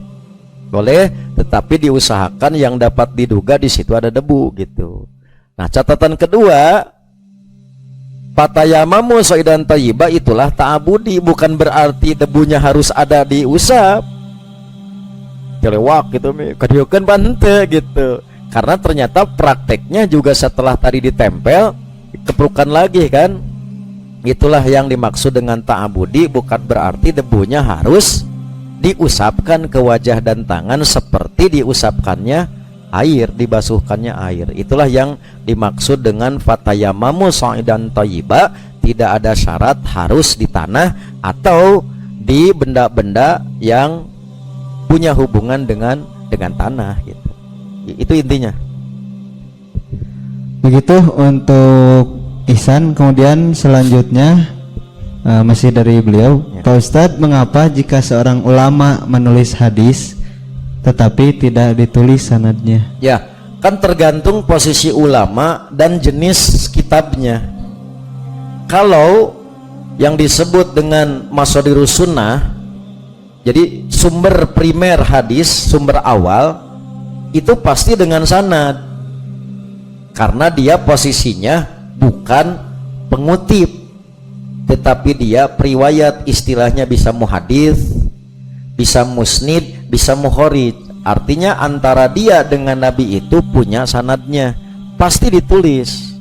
tetapi diusahakan yang dapat diduga di situ ada debu gitu. Nah catatan kedua, fatayamamu so'idan tayyiba itulah ta'abudi, bukan berarti debunya harus ada diusap. Kelewak gitu kadieukeun bante gitu. Karena ternyata prakteknya juga setelah tadi ditempel keprukan lagi kan. Itulah yang dimaksud dengan ta'abudi, bukan berarti debunya harus diusapkan ke wajah dan tangan seperti diusapkannya air, dibasuhkannya air. Itulah yang dimaksud dengan fatayamamu so'idan tayyiba. Tidak ada syarat harus di tanah atau di benda-benda yang punya hubungan dengan tanah gitu. Itu intinya. Begitu untuk Ihsan. Kemudian selanjutnya masih dari beliau ya. Pak Ustadz, mengapa jika seorang ulama menulis hadis tetapi tidak ditulis sanadnya? Ya, kan tergantung posisi ulama dan jenis kitabnya. Kalau yang disebut dengan masadirus sunnah, jadi sumber primer hadis, sumber awal itu pasti dengan sanad. karena dia posisinya bukan pengutip, tetapi dia periwayat, istilahnya bisa muhadits, bisa musnid, bisa mukhorij. Artinya antara dia dengan Nabi itu punya sanadnya, pasti ditulis.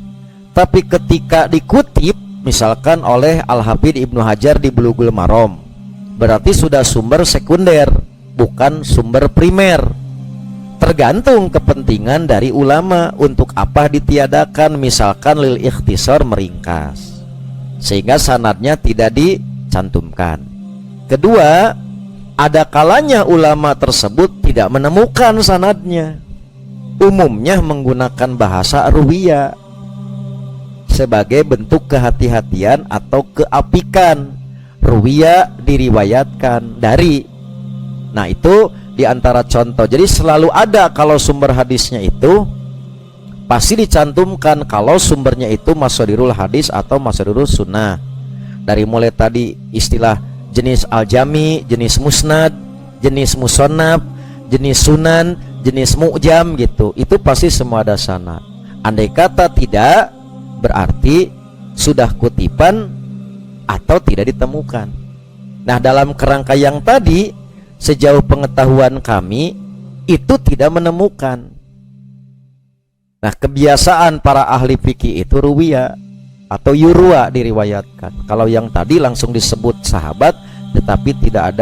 Tapi ketika dikutip misalkan oleh Al-Hafidz Ibnu Hajar di Bulughul Maram, berarti sudah sumber sekunder, bukan sumber primer. Tergantung kepentingan dari ulama untuk apa ditiadakan, misalkan lil ikhtisar, meringkas, sehingga sanadnya tidak dicantumkan. Kedua, ada kalanya ulama tersebut tidak menemukan sanadnya, umumnya menggunakan bahasa ruwiyah sebagai bentuk kehati-hatian atau keapikan. Ruwiyah diriwayatkan dari. Nah itu diantara contoh. Jadi selalu ada kalau sumber hadisnya itu pasti dicantumkan kalau sumbernya itu mashadirul hadis atau mashadirul sunnah. Dari mulai tadi istilah jenis al-jami, jenis musnad, jenis musonab, jenis sunan, jenis mu'jam gitu. Itu pasti semua ada sanad. Andai kata tidak, berarti sudah kutipan atau tidak ditemukan. Nah dalam kerangka yang tadi, sejauh pengetahuan kami itu tidak menemukan. Nah kebiasaan para ahli fikih itu ruwiyah atau yurwa diriwayatkan. Kalau yang tadi langsung disebut sahabat tetapi tidak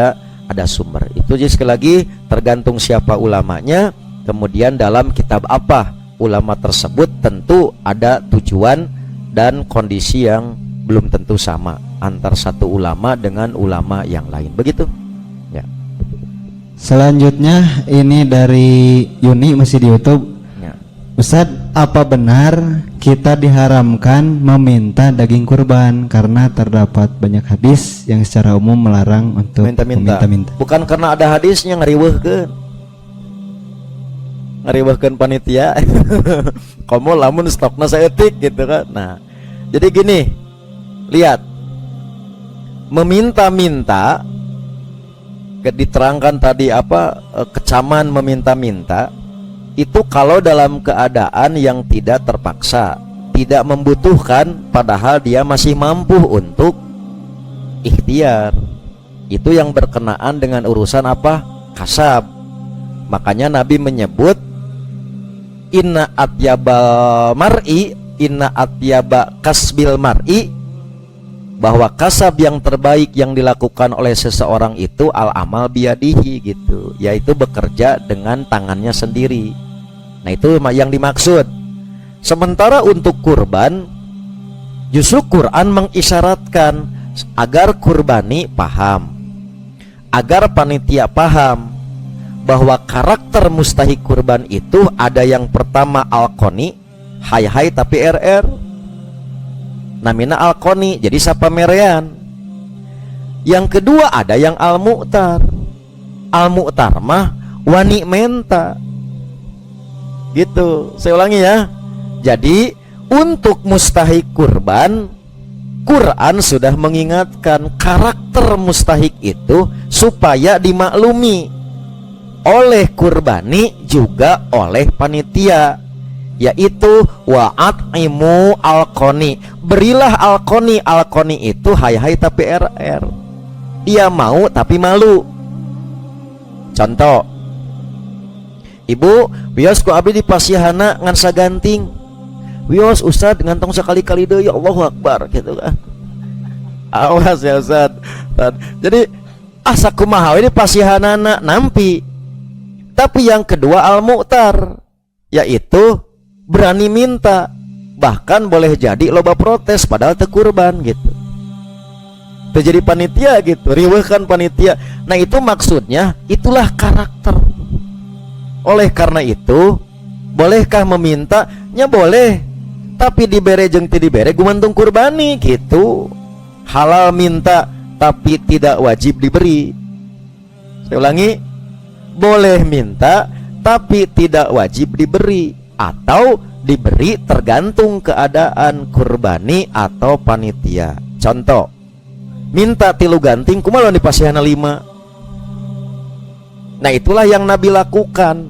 ada sumber. Itu jadi sekali lagi tergantung siapa ulamanya, kemudian dalam kitab apa ulama tersebut. Tentu ada tujuan dan kondisi yang belum tentu sama antar satu ulama dengan ulama yang lain. Begitu ya. Selanjutnya ini dari Yuni, masih di YouTube Ya. Ustadz, apa benar kita diharamkan meminta daging kurban karena terdapat banyak hadis yang secara umum melarang untuk minta-minta? meminta-minta? Bukan karena ada hadisnya ngeriweuhkeun panitia. Kamu lamun stokna saeutik gitu kan. Nah, jadi gini, lihat, meminta-minta diterangkan tadi apa, kecaman meminta-minta itu kalau dalam keadaan yang tidak terpaksa, tidak membutuhkan, padahal dia masih mampu untuk ikhtiar. Itu yang berkenaan dengan urusan apa? Kasab. Makanya Nabi menyebut inna atyabal mar'i, inna atyaba kasbil mar'i, bahwa kasab yang terbaik yang dilakukan oleh seseorang itu al-amal biyadihi gitu, yaitu bekerja dengan tangannya sendiri. Nah itu yang dimaksud. Sementara untuk kurban, justru Quran mengisyaratkan agar kurbani paham, agar panitia paham bahwa karakter mustahik kurban itu ada yang pertama al-qoni, hai tapi RR, namina al-qoni, jadi sapa merean. Yang kedua ada yang al-mu'tar. Al-mu'tar mah wani menta. Gitu. Saya ulangi ya. Jadi untuk mustahik kurban, Quran sudah mengingatkan karakter mustahik itu supaya dimaklumi oleh kurbani juga oleh panitia, yaitu wa'at'imu al-qoni, berilah al-qoni. Al-qoni itu hai tapi RR, dia mau tapi malu. Contoh, ibu wios ku abdi di pasihana ngan saganting, wios Ustad ngantong sekali-kali deh, ya Allahu Akbar gitu kan. Awas ya Ustad. Jadi asa kumaha ini pasihanana nampi. Tapi yang kedua al-mu'tar, yaitu berani minta, bahkan boleh jadi loba protes padahal teu kurban gitu. Terjadi panitia gitu, riweuhkan panitia. Nah itu maksudnya, itulah karakter. Oleh karena itu, bolehkah meminta? Nya boleh, tapi dibere jeung teu dibere gumantung kurbani gitu. Halal minta tapi tidak wajib diberi. Saya ulangi, boleh minta tapi tidak wajib diberi, atau diberi tergantung keadaan kurbani atau panitia. Contoh, minta 3 ganting kumaha di pasihana 5. Nah itulah yang Nabi lakukan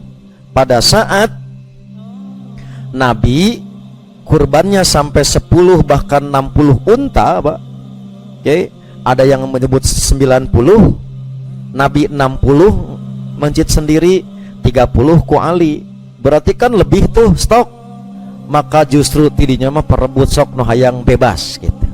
pada saat Nabi kurbannya sampai 10 bahkan 60 unta, Pak. Oke, ada yang menyebut 90, Nabi 60, masjid sendiri 30 ku Ali. Berarti kan lebih tuh stok. Maka justru tidinya mah perebut sok nu hayang bebas gitu.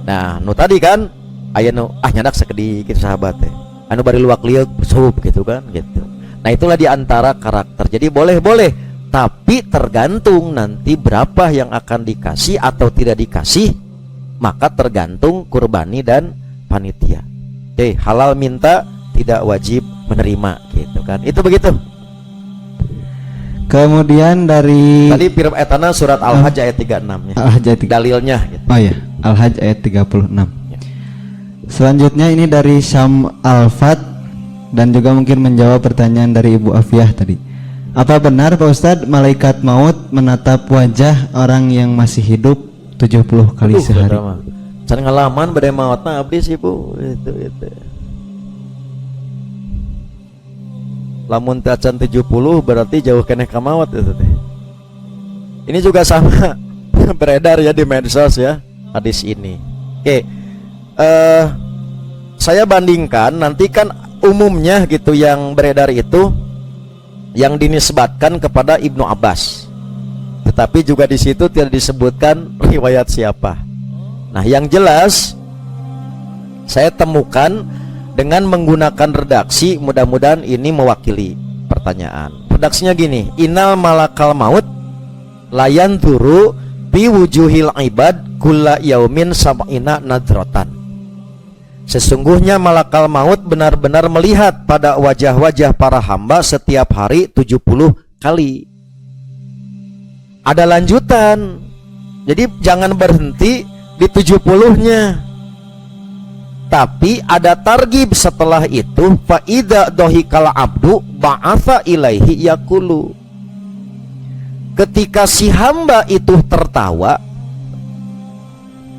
Nah, nu tadi kan aya nu nyadak sakedik gitu sahabat teh. Anu bari luak liuk sub gitu kan gitu. Nah, itulah di antara karakter. Jadi boleh-boleh, tapi tergantung nanti berapa yang akan dikasih atau tidak dikasih, maka tergantung kurbani dan panitia. Oke, halal minta, tidak wajib menerima gitu kan. Itu begitu. Kemudian dari Tadi firman etana surat Al-Hajj ayat 36 ya. Al-Hajj ayat 3. Dalilnya gitu. Oh ya, Al-Hajj ayat 36. Ya. Selanjutnya ini dari Syam Al-Fat dan juga mungkin menjawab pertanyaan dari Ibu Afiyah tadi. Apa benar Pak Ustadz malaikat maut menatap wajah orang yang masih hidup 70 kali sehari? Can ngalaman badai mautna abdi sih Bu. Itu. Lamun tacan 70 berarti jauh keneh ka maut itu teh. Ini juga sama beredar ya di medsos ya hadis ini. Oke. Saya bandingkan nanti kan umumnya gitu yang beredar itu yang dinisbatkan kepada Ibnu Abbas. Tetapi juga di situ tidak disebutkan riwayat siapa. Nah, yang jelas saya temukan dengan menggunakan redaksi, mudah-mudahan ini mewakili pertanyaan. Redaksinya gini, innal malakal maut layan turu bi wujuhil ibad kulla yaumin sab'ina nadratan. Sesungguhnya malakal maut benar-benar melihat pada wajah-wajah para hamba setiap hari 70 kali. Ada lanjutan. Jadi jangan berhenti di 70-nya. Tapi ada targib setelah itu, fa idza dohikal abdu ba'atha ilaihi yaqulu. Ketika si hamba itu tertawa,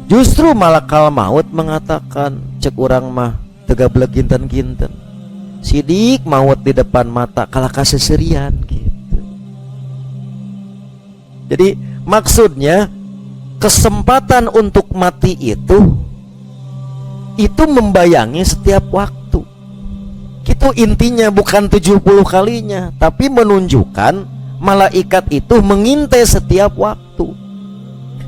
justru malakal maut mengatakan, cek urang mah teu gablek kinten-kinten. Sidik maut di depan mata kalah kaseserian gitu. Jadi maksudnya kesempatan untuk mati itu membayangi setiap waktu. Itu intinya, bukan 70 kalinya, tapi menunjukkan malaikat itu mengintai setiap waktu.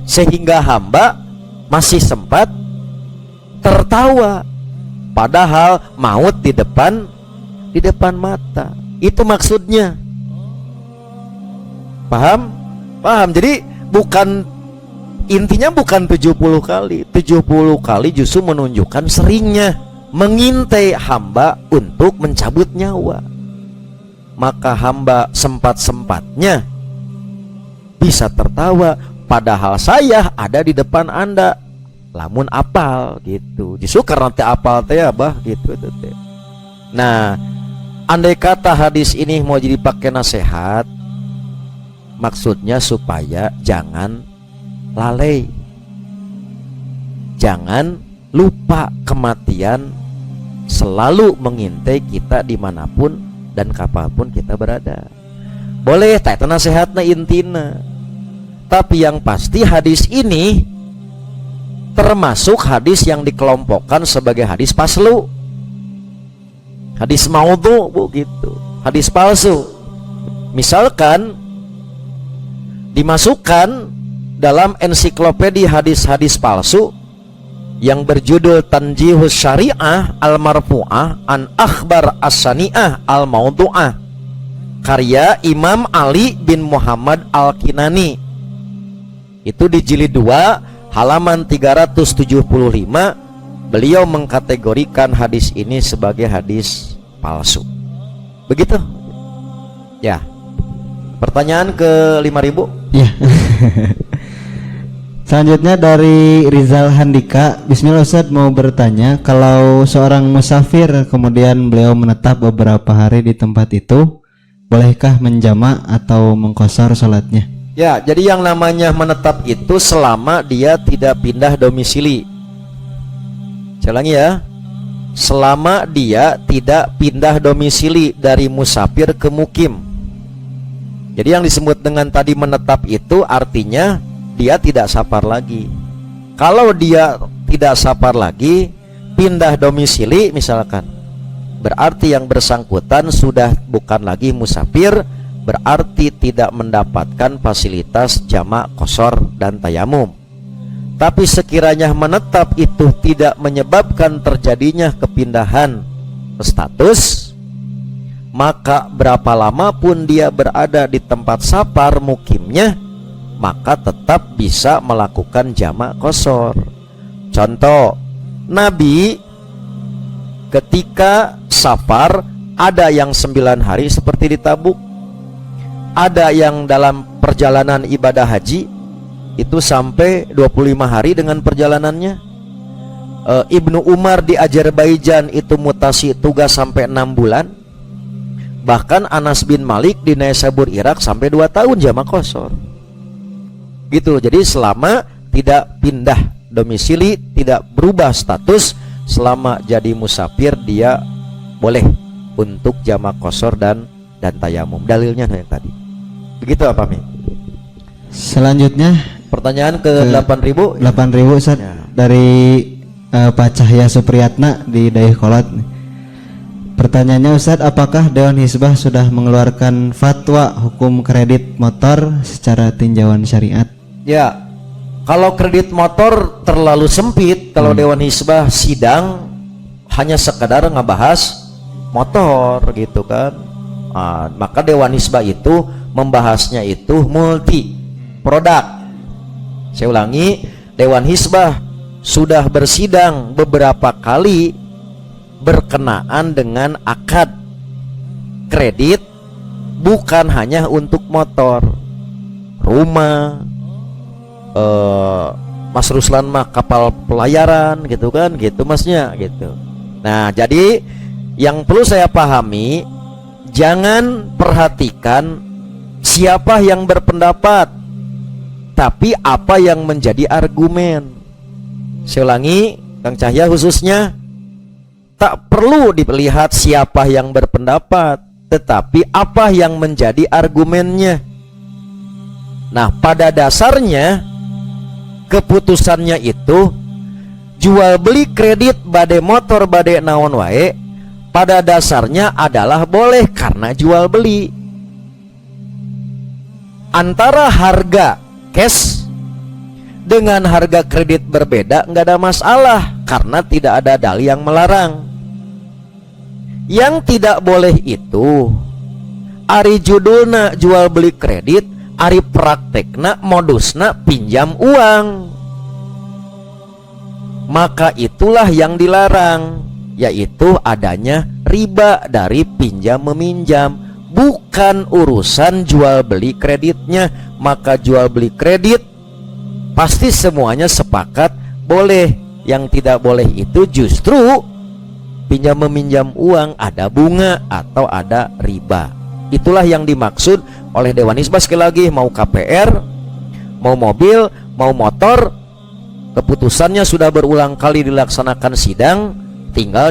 Sehingga hamba masih sempat tertawa padahal maut di depan mata. Itu maksudnya. Paham? Jadi intinya bukan 70 kali. 70 kali justru menunjukkan seringnya mengintai hamba untuk mencabut nyawa. Maka hamba sempat-sempatnya bisa tertawa padahal saya ada di depan Anda. Lamun apal gitu. Justru karena teh apal teh abah gitu teh. Nah, andai kata hadis ini mau jadi pakai nasihat, maksudnya supaya jangan lalai, jangan lupa kematian selalu mengintai kita dimanapun dan kapanpun kita berada. Boleh tak itu nasihatna intina. Tapi yang pasti hadis ini termasuk hadis yang dikelompokkan sebagai hadis paslu, hadis maudhu begitu, hadis palsu. Misalkan dimasukkan dalam ensiklopedia hadis-hadis palsu yang berjudul Tanjihus Syariah Al-Marfu'ah an Akhbar As-Sani'ah Al-Maudhu'ah karya Imam Ali bin Muhammad Al-Kinani. Itu di jilid 2 halaman 375. Beliau mengkategorikan hadis ini sebagai hadis palsu. Begitu. Ya. Pertanyaan ke 5.000. Ya. Selanjutnya dari Rizal Handika. Bismillah Ustaz, mau bertanya, kalau seorang musafir kemudian beliau menetap beberapa hari di tempat itu, bolehkah menjamak atau mengqashar salatnya? Ya, jadi yang namanya menetap itu selama dia tidak pindah domisili. Saya ulangi ya. Selama dia tidak pindah domisili dari musafir ke mukim. Jadi yang disebut dengan tadi menetap itu artinya dia tidak sapar lagi. Kalau dia tidak sapar lagi, pindah domisili misalkan, berarti yang bersangkutan sudah bukan lagi musafir, berarti tidak mendapatkan fasilitas jamak qashar dan tayamum. Tapi sekiranya menetap itu tidak menyebabkan terjadinya kepindahan status, maka berapa lama pun dia berada di tempat sapar mukimnya, maka tetap bisa melakukan jamak qashar. Contoh, Nabi ketika safar ada yang 9 hari seperti di Tabuk, ada yang dalam perjalanan ibadah haji itu sampai 25 hari dengan perjalanannya. Ibnu Umar di Azerbaijan itu mutasi tugas sampai 6 bulan. Bahkan Anas bin Malik di Naisabur Irak sampai 2 tahun jamak qashar. Gitu. Jadi selama tidak pindah domisili, tidak berubah status, selama jadi musafir dia boleh untuk jamak qashar dan tayamum. Dalilnya yang tadi. Begitu apa Mi? Selanjutnya Pertanyaan ke 8.000. 8.000 Ustaz, Ya. dari Pak Cahya Supriyatna di Dayakolot. Pertanyaannya Ustaz, apakah Dewan Hizbah sudah mengeluarkan fatwa hukum kredit motor secara tinjauan syariat? Ya, kalau kredit motor terlalu sempit, kalau Dewan Hizbah sidang hanya sekedar ngebahas motor gitu kan. Maka Dewan Hizbah itu membahasnya itu multi produk. Saya ulangi, Dewan Hizbah sudah bersidang beberapa kali berkenaan dengan akad kredit, bukan hanya untuk motor, rumah, Mas Ruslan mah kapal pelayaran gitu kan, gitu masnya gitu. Nah, jadi yang perlu saya pahami, jangan perhatikan siapa yang berpendapat, tapi apa yang menjadi argumen. Saya ulangi, Kang Cahya khususnya, tak perlu dilihat siapa yang berpendapat, tetapi apa yang menjadi argumennya. Nah, pada dasarnya keputusannya itu jual beli kredit bade motor bade naon wae, pada dasarnya adalah boleh karena jual beli. Antara harga cash dengan harga kredit berbeda nggak ada masalah karena tidak ada dalil yang melarang. Yang tidak boleh itu ari judulna jual beli kredit, ari praktekna modusna pinjam uang. Maka itulah yang dilarang, yaitu adanya riba dari pinjam meminjam, bukan urusan jual beli kreditnya. Maka jual beli kredit pasti semuanya sepakat boleh. Yang tidak boleh itu justru pinjam meminjam uang ada bunga atau ada riba. Itulah yang dimaksud oleh Dewan Hizbah. Sekali lagi, mau KPR, mau mobil, mau motor, keputusannya sudah berulang kali dilaksanakan sidang, tinggal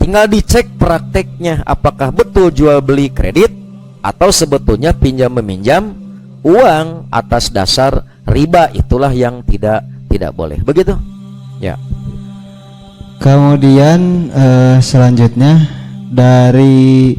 tinggal dicek prakteknya apakah betul jual beli kredit atau sebetulnya pinjam meminjam uang atas dasar riba. Itulah yang tidak boleh. Begitu ya. Kemudian selanjutnya dari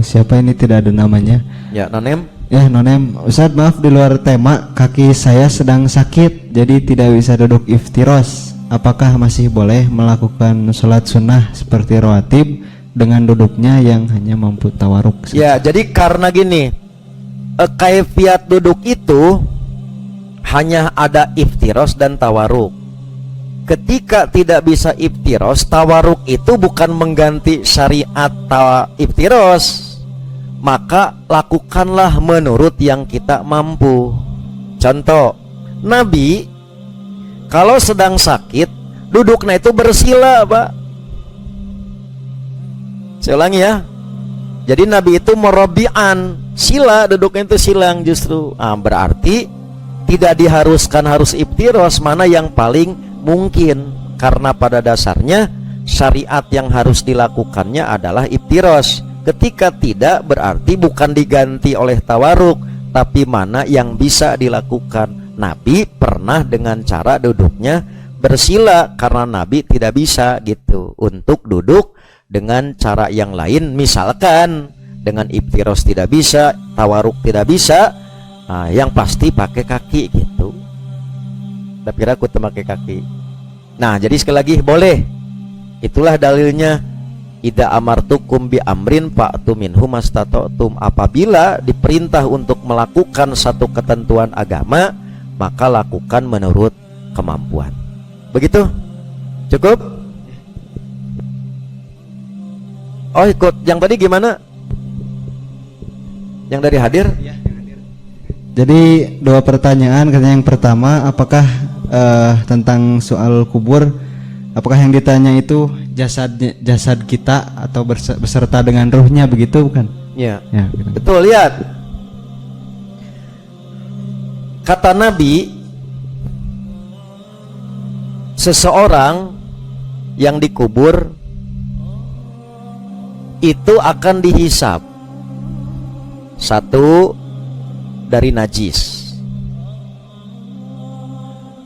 siapa ini, tidak ada namanya Ya, Nonem. ya, Nonem. Ustadz, maaf di luar tema, kaki saya sedang sakit jadi tidak bisa duduk iftiros. Apakah masih boleh melakukan sholat sunnah seperti rawatib dengan duduknya yang hanya mampu tawaruk? Ya, jadi karena gini, kaifiat duduk itu hanya ada iftiros dan tawaruk. Ketika tidak bisa iftiros, tawaruk itu bukan mengganti syariat iftiros, maka lakukanlah menurut yang kita mampu. Contoh, Nabi kalau sedang sakit duduknya itu bersila, Pak. Saya ulangi ya. Jadi Nabi itu merabi'an, sila, duduknya itu silang justru. Berarti tidak diharuskan harus iftiros, mana yang paling mungkin, karena pada dasarnya syariat yang harus dilakukannya adalah iftiros. Ketika tidak, berarti bukan diganti oleh tawaruk, tapi mana yang bisa dilakukan. Nabi pernah dengan cara duduknya bersila, karena Nabi tidak bisa gitu untuk duduk dengan cara yang lain. Misalkan dengan iftiros tidak bisa, tawaruk tidak bisa, nah, yang pasti pakai kaki gitu. Tapi aku pakai kaki. Nah, jadi sekali lagi boleh. Itulah dalilnya. Idza amartukum bi amrin fa'tu minhu mastata'tum. Apabila diperintah untuk melakukan satu ketentuan agama, maka lakukan menurut kemampuan. Begitu? Cukup? Oh, ikut. Yang tadi gimana? Yang dari hadir? Jadi 2 pertanyaan. Katanya yang pertama, apakah tentang soal kubur, apakah yang ditanya itu jasad kita atau beserta dengan ruhnya, begitu bukan? Ya, Ya, begitu. betul. Lihat, kata Nabi, seseorang yang dikubur itu akan dihisab. Satu, dari najis.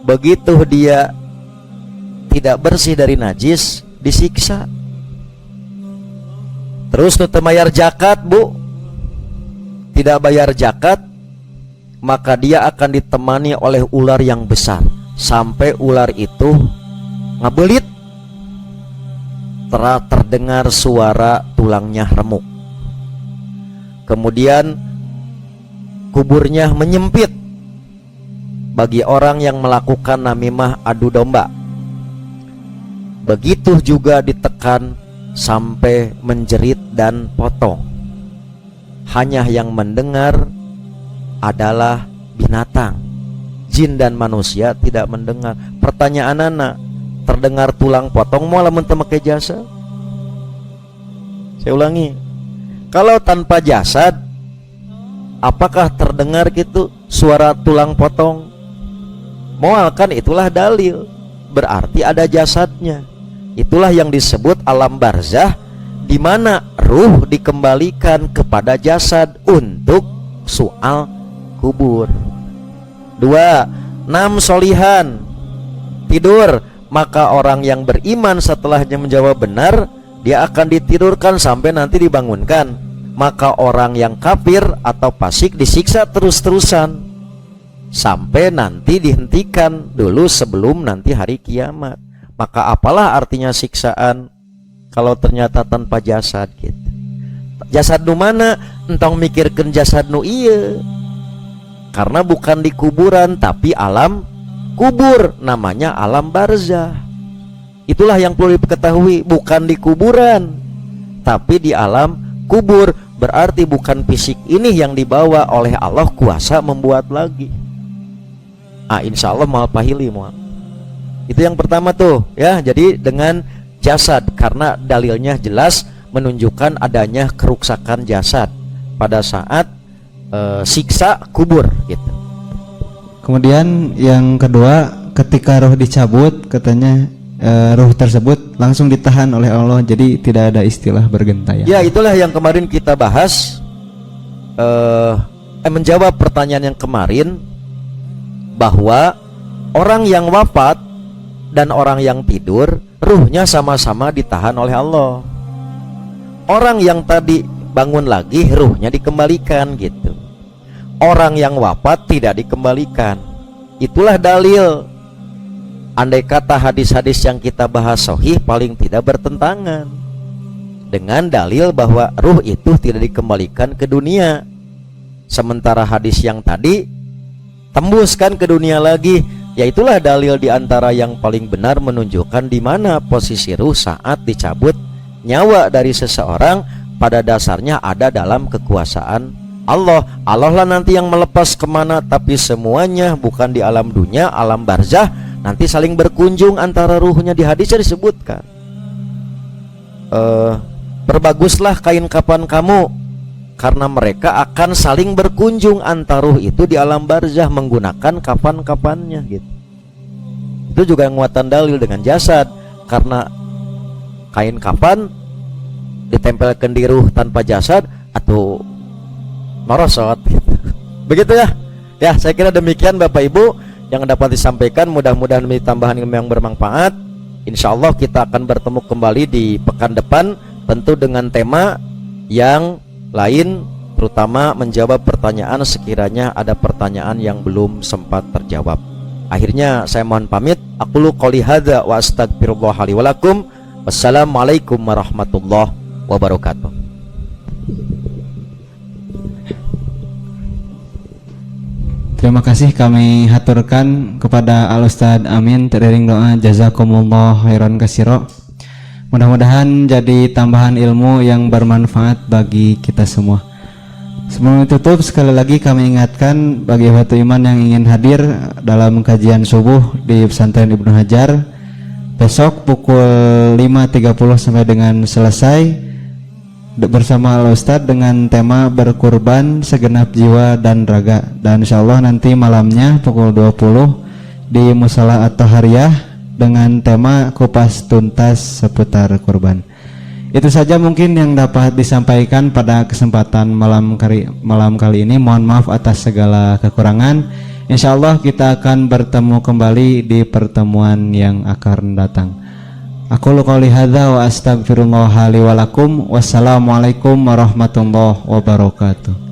Begitu dia tidak bersih dari najis, disiksa. Terus nu teu bayar zakat, Bu, tidak bayar zakat, maka dia akan ditemani oleh ular yang besar sampai ular itu ngabelit, terdengar suara tulangnya remuk. Kemudian kuburnya menyempit bagi orang yang melakukan namimah adu domba. Begitu juga ditekan sampai menjerit dan potong. Hanya yang mendengar adalah binatang. Jin dan manusia tidak mendengar. Pertanyaan anak, terdengar tulang potong mau lamun teu make jasa? Saya ulangi, kalau tanpa jasad, apakah terdengar gitu suara tulang potong? Moal kan itulah dalil, berarti ada jasadnya. Itulah yang disebut alam barzah, di mana ruh dikembalikan kepada jasad untuk soal kubur. 2. 6 solihan, tidur. Maka orang yang beriman setelahnya menjawab benar, dia akan ditidurkan sampai nanti dibangunkan. Maka orang yang kafir atau fasik disiksa terus-terusan sampai nanti dihentikan dulu sebelum nanti hari kiamat. Maka apalah artinya siksaan kalau ternyata tanpa jasad gitu. Jasad nu mana? Entong mikirkeun jasad nu ieu. Karena bukan di kuburan tapi alam kubur, namanya alam barzah. Itulah yang perlu diketahui, bukan di kuburan tapi di alam kubur. Berarti bukan fisik ini yang dibawa oleh Allah kuasa membuat lagi. Insya Allah mal pahili mual. Itu yang pertama tuh ya. Jadi dengan jasad, karena dalilnya jelas menunjukkan adanya kerusakan jasad pada saat siksa kubur gitu. Kemudian yang kedua, ketika roh dicabut, katanya roh tersebut langsung ditahan oleh Allah, jadi tidak ada istilah bergentayangan. Ya, itulah yang kemarin kita bahas, menjawab pertanyaan yang kemarin, bahwa orang yang wafat dan orang yang tidur ruhnya sama-sama ditahan oleh Allah. Orang yang tadi bangun lagi ruhnya dikembalikan gitu. Orang yang wafat tidak dikembalikan. Itulah dalil. Andai kata hadis-hadis yang kita bahas sahih, paling tidak bertentangan dengan dalil bahwa ruh itu tidak dikembalikan ke dunia. Sementara hadis yang tadi tembuskan ke dunia lagi. Ya, itulah dalil diantara yang paling benar menunjukkan di mana posisi ruh saat dicabut nyawa dari seseorang. Pada dasarnya ada dalam kekuasaan Allah. Allah lah nanti yang melepas kemana, tapi semuanya bukan di alam dunia, alam barzah. Nanti saling berkunjung antara ruhnya. Di hadisnya disebutkan, perbaguslah kain kapan kamu, karena mereka akan saling berkunjung antara ruh itu di alam barzah menggunakan kapan-kapannya gitu. Itu juga nguatan dalil dengan jasad, karena kain kapan ditempelkan di ruh tanpa jasad atau merosot gitu. Begitu ya. Ya, saya kira demikian Bapak Ibu yang dapat disampaikan. Mudah-mudahan menjadi tambahan ilmu yang bermanfaat. Insya Allah kita akan bertemu kembali di pekan depan, tentu dengan tema yang lain, terutama menjawab pertanyaan sekiranya ada pertanyaan yang belum sempat terjawab. Akhirnya saya mohon pamit. Aqulu qouli hadza wa astaghfirullah li wa lakum. Wassalamualaikum warahmatullahi wabarakatuh. Terima kasih kami haturkan kepada Al Ustadz Amin teriring doa jazakumullah khairan katsira. Mudah-mudahan jadi tambahan ilmu yang bermanfaat bagi kita semua. Sebelum ditutup, sekali lagi kami ingatkan bagi batu iman yang ingin hadir dalam kajian subuh di pesantren Ibnu Hajar besok pukul 5.30 sampai dengan selesai bersama Al Ustadz dengan tema berkurban segenap jiwa dan raga. Dan insyaallah nanti malamnya pukul 20 di Musala At-Tahariyah dengan tema kupas tuntas seputar kurban. Itu saja mungkin yang dapat disampaikan pada kesempatan malam kali ini. Mohon maaf atas segala kekurangan. Insyaallah kita akan bertemu kembali di pertemuan yang akan datang. Aku qouli hadza wa astaghfirullah li wa lakum. Wassalamualaikum warahmatullahi wabarakatuh.